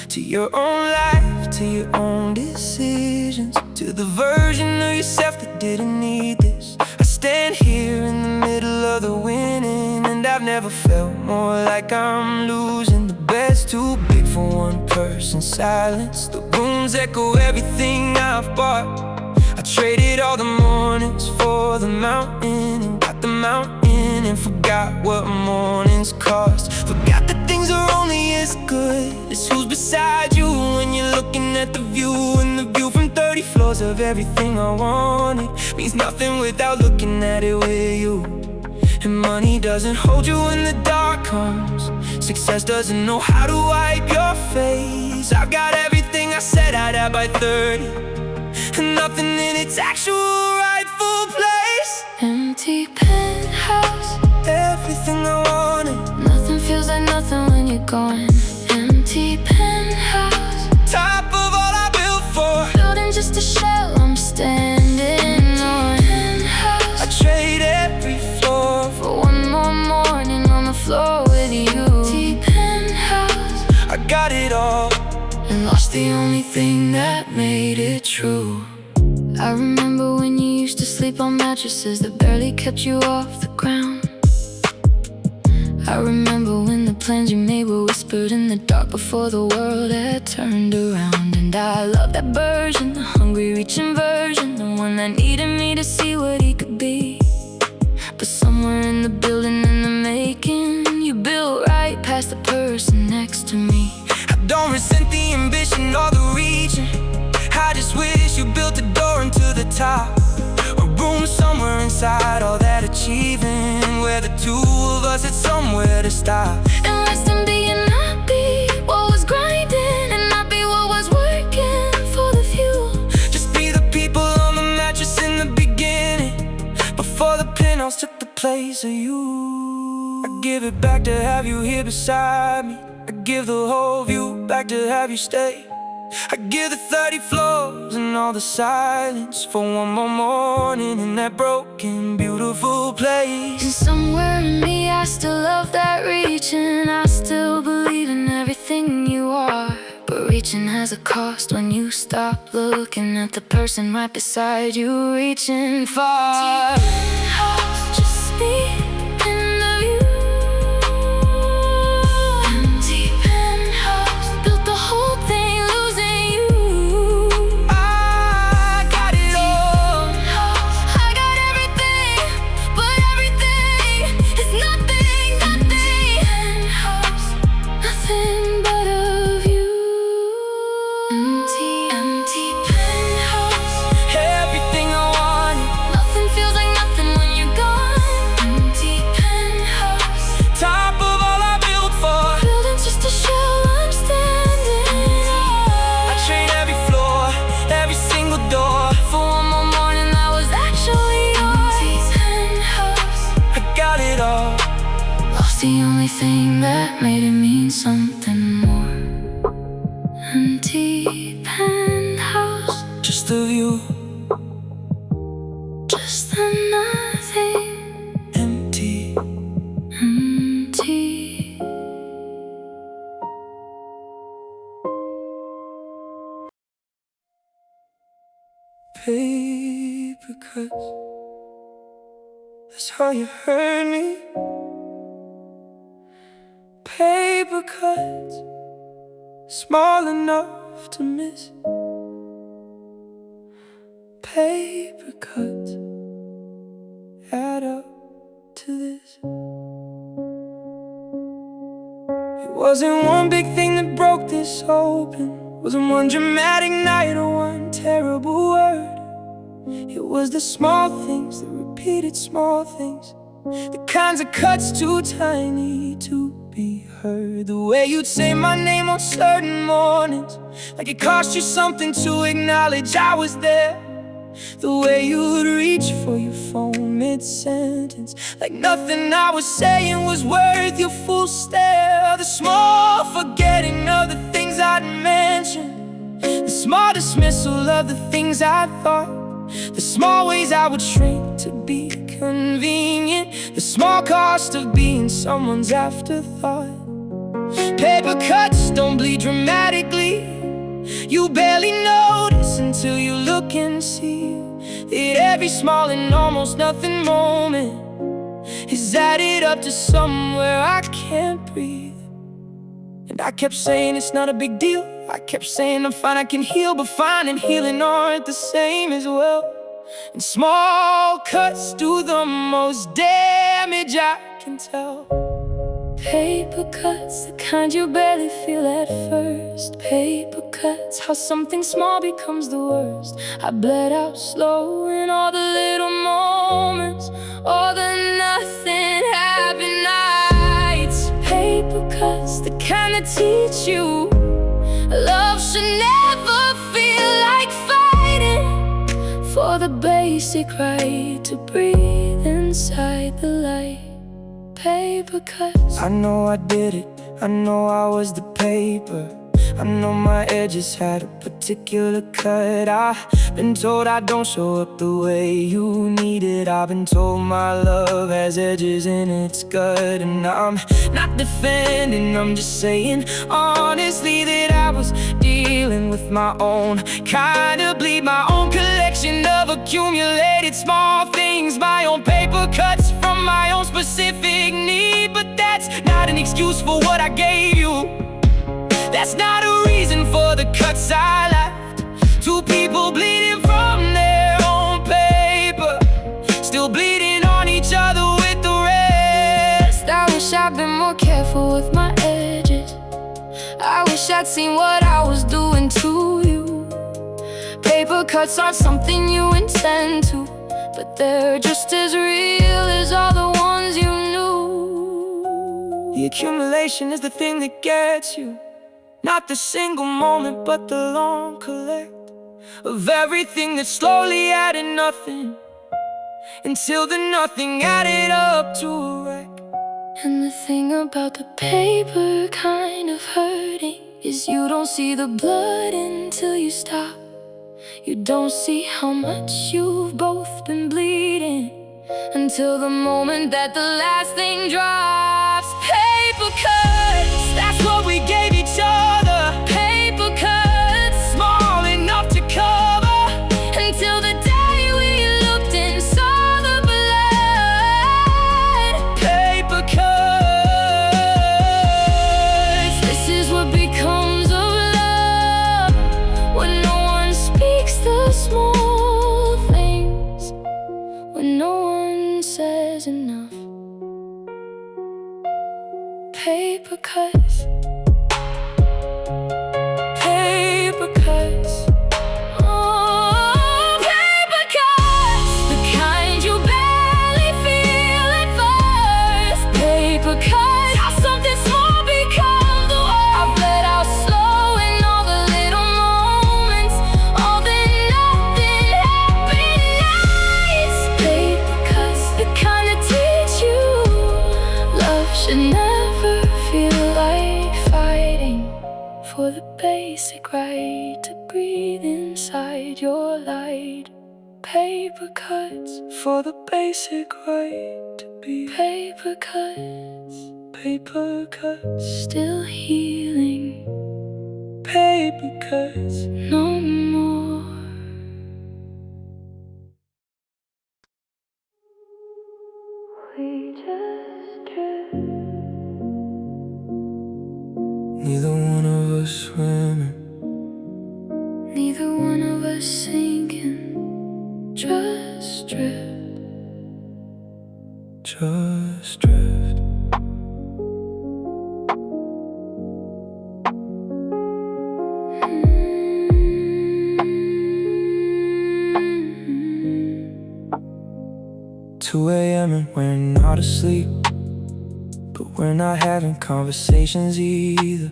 Speaker 1: To your own life, to your own decisions, to the version of yourself that didn't need this. I stand here in the middle of the winning, and I've never felt more like I'm losing. The bed's too big for one person's silence. The rooms echo everything I've bought. I traded all the mornings for the mountain, and got the mountain and forgot what mornings cost. Forgot that things are only as good as who's beside you when you're looking at the view. And the view from 30 floors of everything I wanted means nothing without looking at it with you. And money doesn't hold you when the dark comes. Success doesn't know how to wipe your face. I've got everything I said I'd have by 30, and nothing in its actual rightful place.
Speaker 2: Empty penthouse.
Speaker 1: Everything I wanted,
Speaker 2: Nothing feels like nothing when you're gone. Empty penthouse.
Speaker 1: top of all I built for.
Speaker 2: Building just a shell I'm standing on. Penthouse.
Speaker 1: I trade every floor for
Speaker 2: For one more morning on the floor with you. Empty penthouse.
Speaker 1: I got it all,
Speaker 2: And lost the only thing that made it true. I remember when you used to sleep on mattresses that barely kept you off the ground. I remember when the plans you made were whispered in the dark before the world had turned around. And I love that version, the hungry reaching version, the one that needed me to see what he could be. But somewhere in the building in the making, you built right past the person next to me.
Speaker 1: I don't resent the ambition or the reaching. I just wish you built a door into the top, a room somewhere inside all that achieving, where the two of us had somewhere to stop.
Speaker 2: And rest in being not be what was grinding, and not be what was working for the few.
Speaker 1: Just be the people on the mattress in the beginning, before the penthouse took the place of you. I give it back to have you here beside me. I give the whole view back to have you stay. I give the 30 floors and all the silence for one more morning in that broken, beautiful place.
Speaker 2: And somewhere in me I still love that reach, and I still believe in everything you are. But reaching has a cost when you stop looking at the person right beside you, reaching far. Just me and the view. Empty penthouse, built the whole thing, losing you.
Speaker 1: I got it all.
Speaker 2: I got everything, but everything is nothing, nothing. Penthouse, nothing but a view. Empty penthouse.
Speaker 1: Everything I wanted.
Speaker 2: Nothing feels like nothing when you're gone. Empty penthouse.
Speaker 1: Top of all I built for.
Speaker 2: Building's just a shell I'm standing on.
Speaker 1: I trade every floor, every single door.
Speaker 2: For one more morning that was actually yours. Empty penthouse.
Speaker 1: I got it all.
Speaker 2: Lost the only thing that made it mean something more. Empty penthouse.
Speaker 1: Just the view,
Speaker 2: Just the nothing.
Speaker 1: empty.
Speaker 2: Empty.
Speaker 1: Paper cuts, that's how you hurt me. Paper cuts, small enough to miss. Paper cuts add up to this. It wasn't one big thing that broke this open. Wasn't one dramatic night or one terrible word. It was the small things, the repeated small things, the kinds of cuts too tiny to be heard. The way you'd say my name on certain mornings, like it cost you something to acknowledge I was there. The way you would reach for your phone mid-sentence, like nothing I was saying was worth your full stare. The small forgetting of the things I'd mentioned, the small dismissal of the things I thought, the small ways I would shrink to be convenient, the small cost of being someone's afterthought. Paper cuts don't bleed dramatically. You barely notice until you look and see that every small and almost nothing moment is added up to somewhere I can't breathe. And I kept saying it's not a big deal. I kept saying I'm fine, I can heal, but fine and healing aren't the same as well. And small cuts do the most damage, I can tell. Paper cuts, the kind you barely feel at first. Paper cuts, how something small becomes the worst. I bled out slow in all the little moments, all the nothing happy nights. Paper cuts, the kind that teach you love should never feel like fighting for the basic right to breathe inside the light. Paper cuts. I know I did it, I know I was the paper. I know my edges had a particular cut. I've been told I don't show up the way you need it. I've been told my love has edges in its gut. And I'm not defending, I'm just saying honestly that I was dealing with my own kind of bleed, my own collection of accumulated small things, my own paper cuts from my own specific need. But that's not an excuse for what I gave you. That's not a reason for the cuts I left. Two people bleeding from their own paper, still bleeding on each other with the rest. I wish I'd been more careful with my edges. I wish I'd seen what I was doing to you. Paper cuts aren't something you intend to, but they're just as real as all the ones you knew. The accumulation is the thing that gets you, not the single moment, but the long collect of everything that's slowly adding nothing, until the nothing added up to a wreck. And the thing about the paper kind of hurting is you don't see the blood until you stop. You don't see how much you've both been bleeding until the moment that the last thing drops. Paper cuts, that's what we gave each other. Paper
Speaker 2: right to breathe inside your light. Paper cuts
Speaker 1: for the basic right to be.
Speaker 2: paper cuts,
Speaker 1: Paper cuts,
Speaker 2: still healing,
Speaker 1: paper cuts.
Speaker 2: no more. We just drift.
Speaker 1: Neither one of us swimming,
Speaker 2: Neither one of us sinking, just drift.
Speaker 1: just drift.
Speaker 2: Mm-hmm.
Speaker 1: 2 a.m. and we're not asleep, but we're not having conversations either.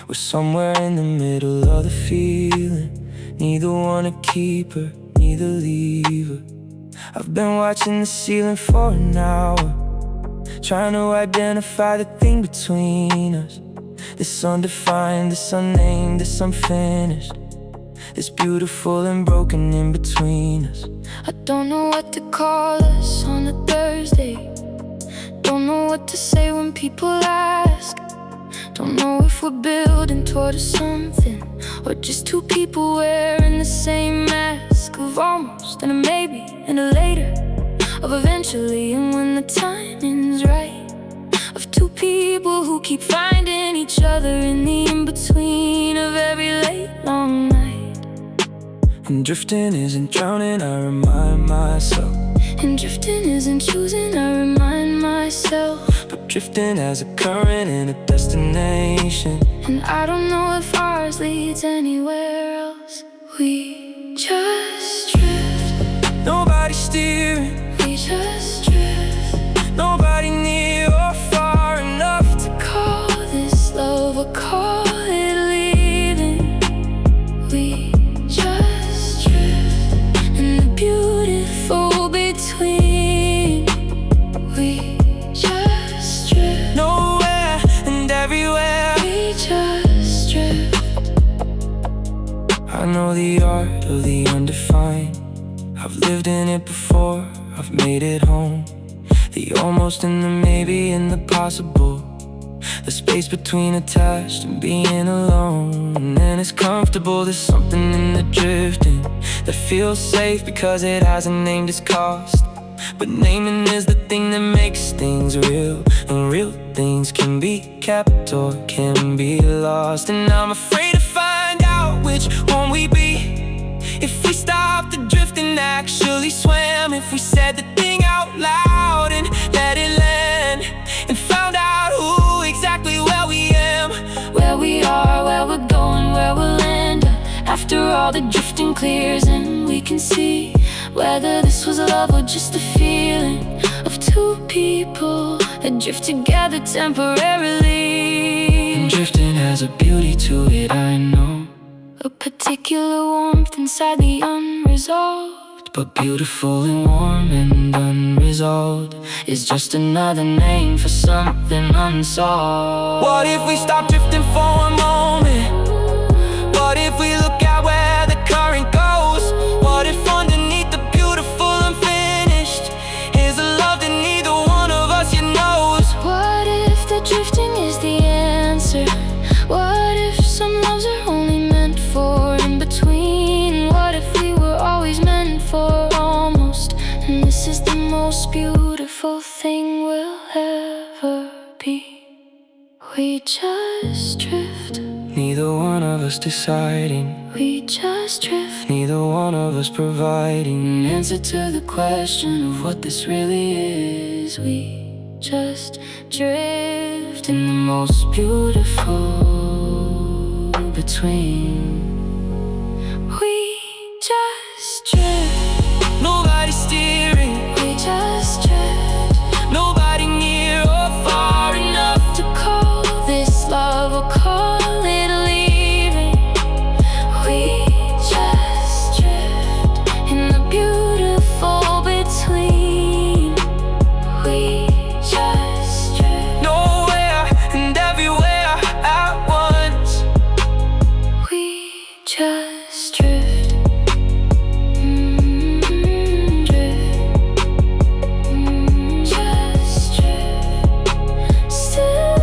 Speaker 1: We're somewhere in the middle of the feeling. Neither wanna keep her, neither leave her. I've been watching the ceiling for an hour, trying to identify the thing between us. This undefined, this unnamed, this unfinished, this beautiful and broken in between us.
Speaker 2: I don't know what to call us on a Thursday. Don't know what to say when people ask. Don't know if we're building toward something, or just two people wearing the same mask. Of almost, and a maybe, and a later, of eventually, and when the timing's right. Of two people who keep finding each other in the in-between of every late, long night.
Speaker 1: And drifting isn't drowning, I remind myself.
Speaker 2: And drifting isn't choosing, I remind myself.
Speaker 1: But drifting has a current and a destination,
Speaker 2: And I don't know if ours leads anywhere else. We just drift.
Speaker 1: nobody's steering,
Speaker 2: We just drift.
Speaker 1: nobody near or far enough to
Speaker 2: Call this love or call it leaving. We just drift in the beautiful between. We just drift.
Speaker 1: nowhere and everywhere.
Speaker 2: We just drift.
Speaker 1: I know the art of the undefined. I've lived in it before, I've made it home. The almost and the maybe and the possible, the space between attached and being alone. And it's comfortable, there's something in the drifting that feels safe because it hasn't named its cost. But naming is the thing that makes things real, and real things can be kept or can be lost. And I'm afraid to find out which one we be. If we stopped the drifting, actually swam. If we said the thing out loud and let it land, and found out who exactly where we am,
Speaker 2: Where we are, where we're going, where we'll end. After all the drifting clears and we can see whether this was love or just a feeling of two people that drift together temporarily.
Speaker 1: and drifting has a beauty to it, I know.
Speaker 2: A particular warmth inside the unresolved.
Speaker 1: But beautiful and warm and unresolved is just another name for something unsolved. What if we stop drifting for a moment? What if we look at where the current goes? What if underneath the beautiful unfinished is a love that neither one of us yet knows?
Speaker 2: What if the drifting is the answer? What if some loves are only meant for in between? What if we were always meant for almost? And this is the most beautiful thing we'll ever be. We just drift.
Speaker 1: Neither one of us deciding,
Speaker 2: We just drift.
Speaker 1: neither one of us providing
Speaker 2: An answer to the question of what this really is. We just drift in the most beautiful between. We just drift.
Speaker 1: nobody steering,
Speaker 2: We just drift.
Speaker 1: nobody near or far enough
Speaker 2: To call this love or call it leaving. We just drift in the beautiful between. We just drift.
Speaker 1: nowhere and everywhere at once.
Speaker 2: We Just drift, drift, just drift, still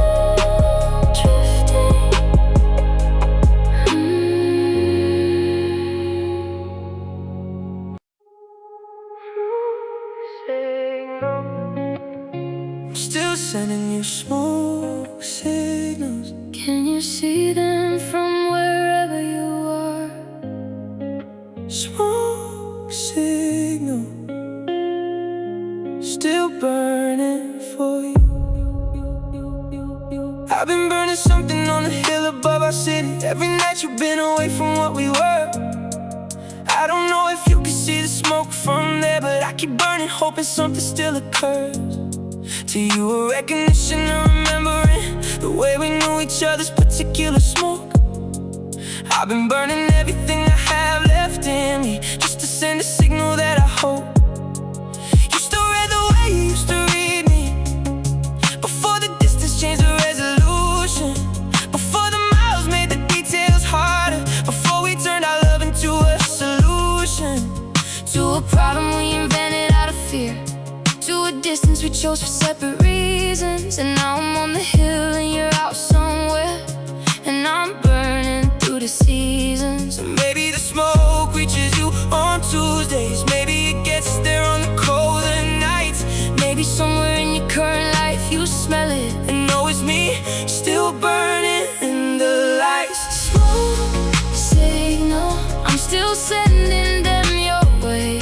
Speaker 2: drifting.
Speaker 1: Still sending you smoke signals.
Speaker 2: Can you see them from wherever you are?
Speaker 1: Smoke signal, still burning for you. I've been burning something on the hill above our city. Every night you've been away from what we were. I don't know if you can see the smoke from there, but I keep burning, hoping something still occurs. To you a recognition and remembering the way we knew each other's particular smoke. I've been burning everything I have left in me, just to send a signal that I hope you still read the way you used to read me. Before the distance changed the resolution, before the miles made the details harder, before we turned our love into a solution
Speaker 2: to a problem we invented out of fear, to a distance we chose for separate reasons. And now I'm on the hill and you're out somewhere, and I'm burning through the seasons.
Speaker 1: Maybe the smoke reaches you on Tuesdays, maybe it gets there on the colder nights.
Speaker 2: Maybe somewhere in your current life you smell it
Speaker 1: and know it's me, still burning in the lights.
Speaker 2: Smoke signal, I'm still sending them your way.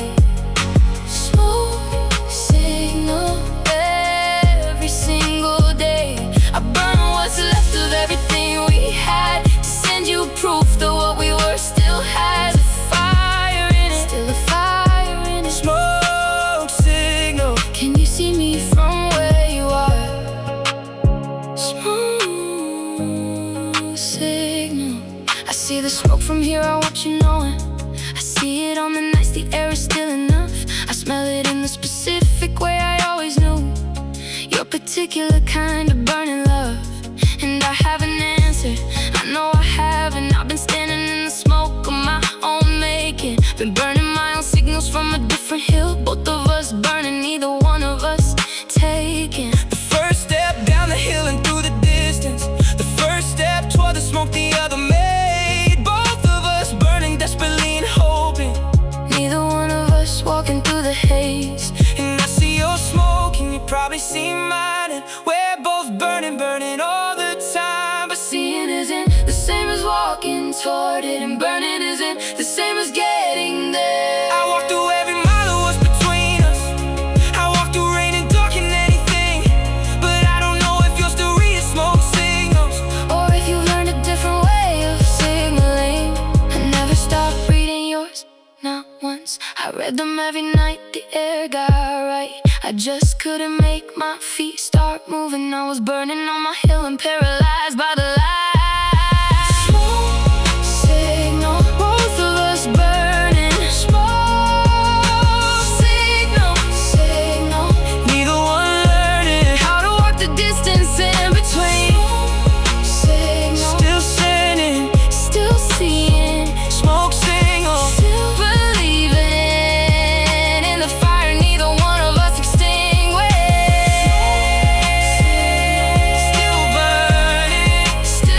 Speaker 2: Smoke signal, every single day I burn what's left of everything we had, to send you proof that what we were still has a fire in it, still a fire in it.
Speaker 1: Smoke signal,
Speaker 2: can you see me from where you are? Smoke signal, I see the smoke from here, I want you knowing. I see it on the nights the air is still enough. I smell it in the specific way I always knew, your particular kind of burning love. And I have an answer, I know I haven't. I've been standing in the smoke of my own making, been burning my own signals from a different hill. Both of us burning, neither one of us taking
Speaker 1: the first step down the hill and through the distance, the first step toward the smoke the other made. Both of us burning desperately and hoping,
Speaker 2: neither one of us walking through the haze.
Speaker 1: And I see your smoke and you probably see mine, and we're both burning, burning all the time. But
Speaker 2: seeing isn't the same as walking toward it, and burning isn't the same as getting there.
Speaker 1: I walked through every mile of what's between us, I walked through rain and dark and anything, but I don't know if you're still reading smoke signals,
Speaker 2: or if you learned a different way of signaling. I never stopped reading yours, not once. I read them every night the air got right. I just couldn't make my feet start moving. I was burning on my hill and paralyzed by the light. Smoke signal, both of us burning. Smoke signal, signal,
Speaker 1: neither one learning
Speaker 2: how to walk the distance in between. Signal,
Speaker 1: still sending,
Speaker 2: still seeing.
Speaker 1: smoke signal,
Speaker 2: Still believing in the fire neither one of us extinguished.
Speaker 1: still burning,
Speaker 2: Still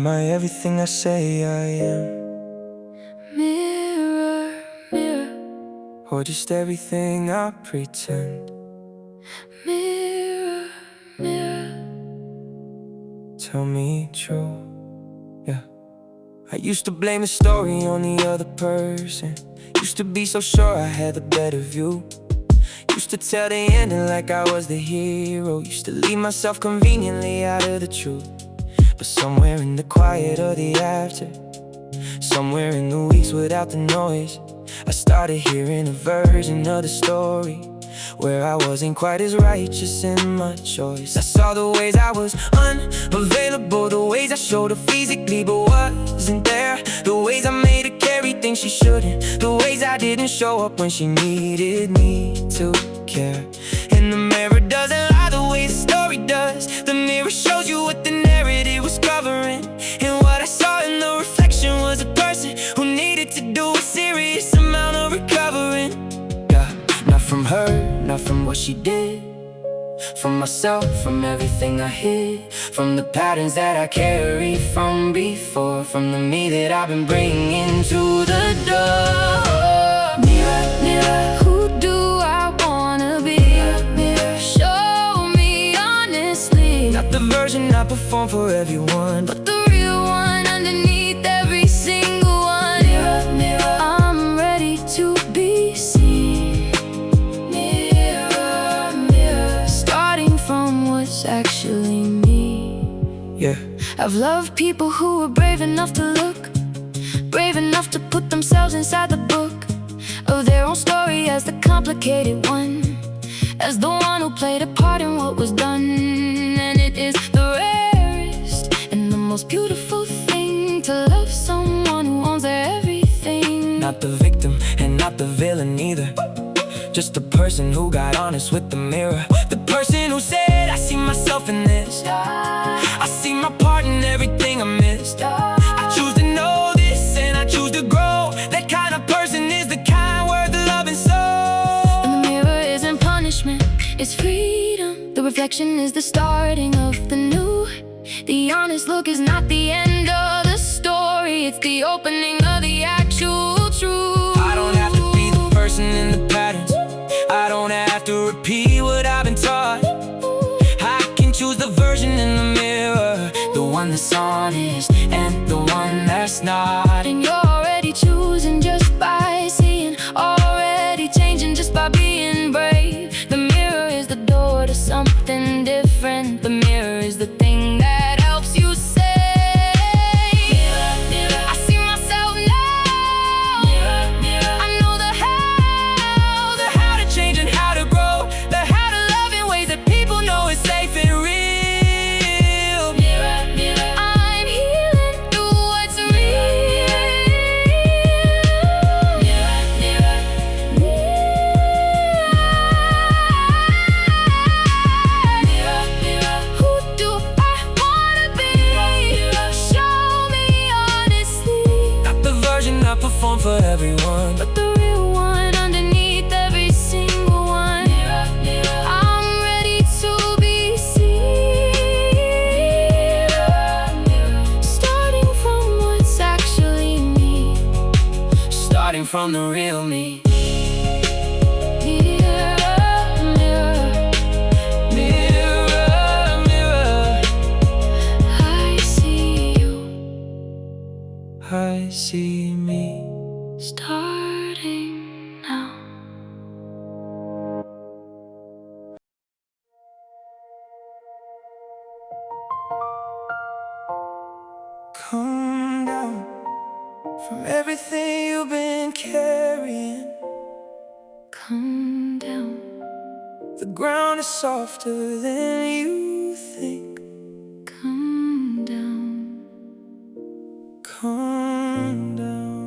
Speaker 1: Am I everything I say I am?
Speaker 2: Mirror, mirror,
Speaker 1: Or just everything I pretend?
Speaker 2: mirror, mirror.
Speaker 1: Tell me true, yeah. I used to blame the story on the other person. Used to be so sure I had the better view. Used to tell the ending like I was the hero. Used to leave myself conveniently out of the truth. But somewhere in the quiet of the after, somewhere in the weeks without the noise, I started hearing a version of the story where I wasn't quite as righteous in my choice. I saw the ways I was unavailable, the ways I showed up physically but wasn't there, the ways I made her carry things she shouldn't, the ways I didn't show up when she needed me to care. And the mirror doesn't lie the way the story does. The mirror shows you what the narrative was covering, and what I saw in the reflection was a person who needed to do a serious amount of recovering. Yeah, not from her, not from what she did, from myself, from everything I hid, from the patterns that I carried from before, from the me that I've been bringing to the door.
Speaker 2: Mirror, mirror, who do I wanna be? Mirror, mirror, show me honestly.
Speaker 1: Not the version I perform for everyone,
Speaker 2: But the real one underneath every single one. Mirror, mirror, I'm ready to be seen. Mirror, mirror, starting from what's actually me.
Speaker 1: yeah.
Speaker 2: I've loved people who were brave enough to look, brave enough to put themselves inside the book of their own story as the complicated one, as the one who played a part in what was done. And it is the rarest and the most beautiful thing to love someone who owns their everything.
Speaker 1: Not the victim and not the villain either, just the person who got honest with the mirror. The person who said, I see myself in this, I see my part in everything I missed. I choose to know this and I choose to grow. That kind of person is the kind worth loving so.
Speaker 2: And the mirror isn't punishment, it's freedom. The reflection is the starting of the new. The honest look is not the end of the story, it's the opening of the actual truth.
Speaker 1: I don't have to be the person in the patterns, I don't have to repeat what I've been taught. I can choose the version in the mirror, the one that's honest and the one that's not.
Speaker 2: And you're already choosing just by seeing, already changing just by being brave. The mirror is the door to something different. The mirror is the thing that helps you say, mirror, mirror, I see myself now. Mirror, mirror,
Speaker 1: I know the how to change and how to grow, the how to love in ways that people know is safe and real.
Speaker 2: mirror, mirror, I'm healing through what's real. Mirror, mirror, mirror, mirror, who do I wanna be? Show me honestly.
Speaker 1: Not the version I perform for everyone,
Speaker 2: But the real one underneath every single one. Mirror, mirror, I'm ready to be seen. Mirror, mirror, starting from what's actually me,
Speaker 1: starting from the real me.
Speaker 2: Mirror, mirror,
Speaker 1: Mirror, mirror,
Speaker 2: I see you,
Speaker 1: I see me.
Speaker 2: starting now.
Speaker 1: Come down from everything you've been carrying.
Speaker 2: Come down.
Speaker 1: The ground is softer than you think.
Speaker 2: Come down.
Speaker 1: Come down.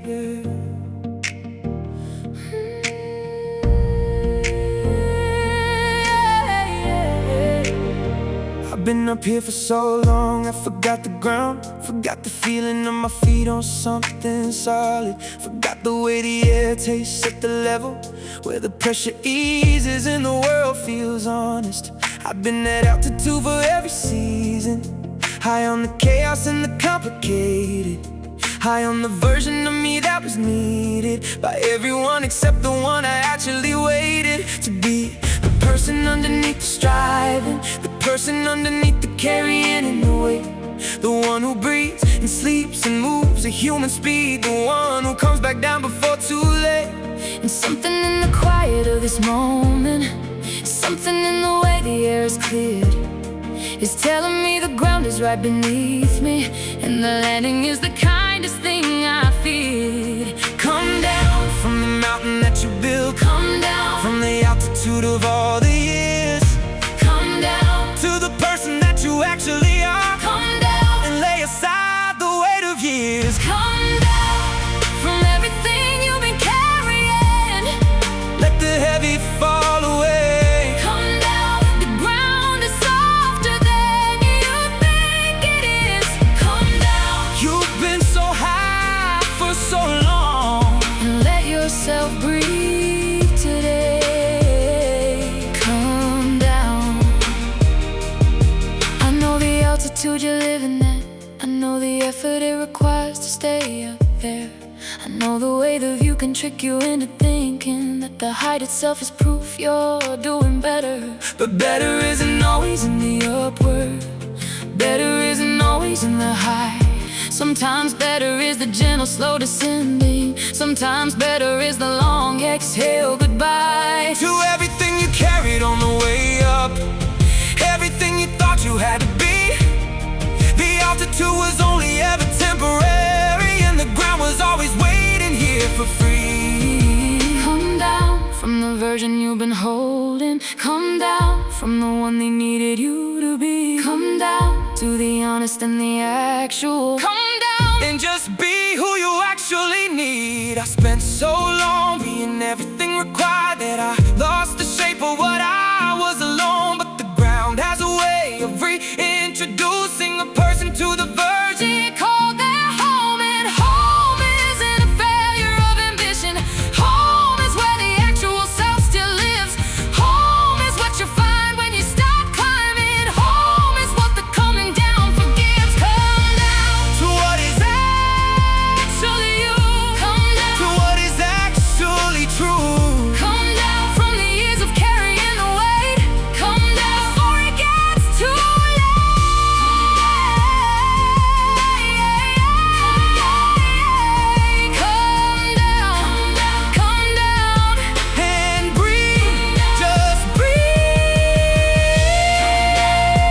Speaker 1: Yeah. I've been up here for so long, I forgot the ground, forgot the feeling of my feet on something solid. Forgot the way the air tastes at the level where the pressure eases and the world feels honest. I've been at altitude for every season, high on the chaos and the complicated, high on the version of me that was needed by everyone except the one I actually waited to be. The person underneath the striving, the person underneath the carrying and the weight, the one who breathes and sleeps and moves at human speed, the one who comes back down before too late.
Speaker 2: And something in the quiet of this moment, something in the way the air is cleared, is telling me the ground is right beneath me, and the landing is the kindest thing I feared.
Speaker 1: Come down from the mountain that you built,
Speaker 2: Come down
Speaker 1: from the altitude of all the years,
Speaker 2: Come down
Speaker 1: to the person that you actually are.
Speaker 2: Come down
Speaker 1: And lay aside the weight of years.
Speaker 2: Come down from everything you've been carrying.
Speaker 1: Let the heavy fall away.
Speaker 2: Come down, the ground is softer than you think it is. Come down
Speaker 1: You've been so high for so long,
Speaker 2: and let yourself breathe today. Come down. I know the altitude you're living at, I know the effort it requires to stay up there. I know the way the view can trick you into thinking that the height itself is proof you're doing better.
Speaker 1: but better
Speaker 2: Isn't always in the upward, better isn't always in the high. Sometimes better is the gentle, slow descending. Sometimes better is the long exhale goodbye.
Speaker 1: to everything you carried on the way up, everything you thought you had to be. The altitude was only ever temporary, and the ground was always waiting here for free.
Speaker 2: Come down from the version you've been holding. Come down from the one they needed you to be. Come down to the honest and the actual. Come down
Speaker 1: And just be who you actually need. I spent so long being everything required that I lost the shape of what I was alone. But the ground has a way of reintroducing a person to the version
Speaker 2: they call their home, and home isn't a failure of ambition. Home is where the actual self still lives. Home is what you find when you stop climbing. Home is what the coming down forgives. Come down
Speaker 1: to what is
Speaker 2: actually you. Come down
Speaker 1: to what is actually true.
Speaker 2: Come down from the years of carrying the weight. Come down before it gets too late. Come down
Speaker 1: And breathe, just breathe.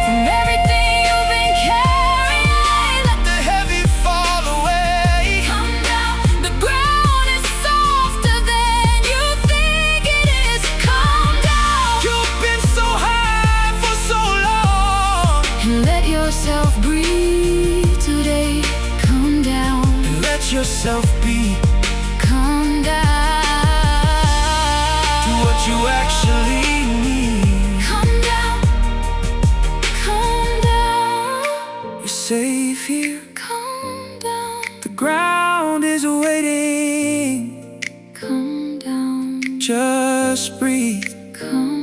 Speaker 2: from everything you've been carrying.
Speaker 1: Let the heavy fall away.
Speaker 2: Come down, the ground is softer than you think it is. Come down
Speaker 1: You've been so high for so long,
Speaker 2: and let yourself breathe today. Come down,
Speaker 1: and let yourself be
Speaker 2: come down
Speaker 1: to what you actually need.
Speaker 2: Come down, come down,
Speaker 1: You're safe here,
Speaker 2: come down,
Speaker 1: the ground is waiting.
Speaker 2: come down,
Speaker 1: Just breathe.
Speaker 2: come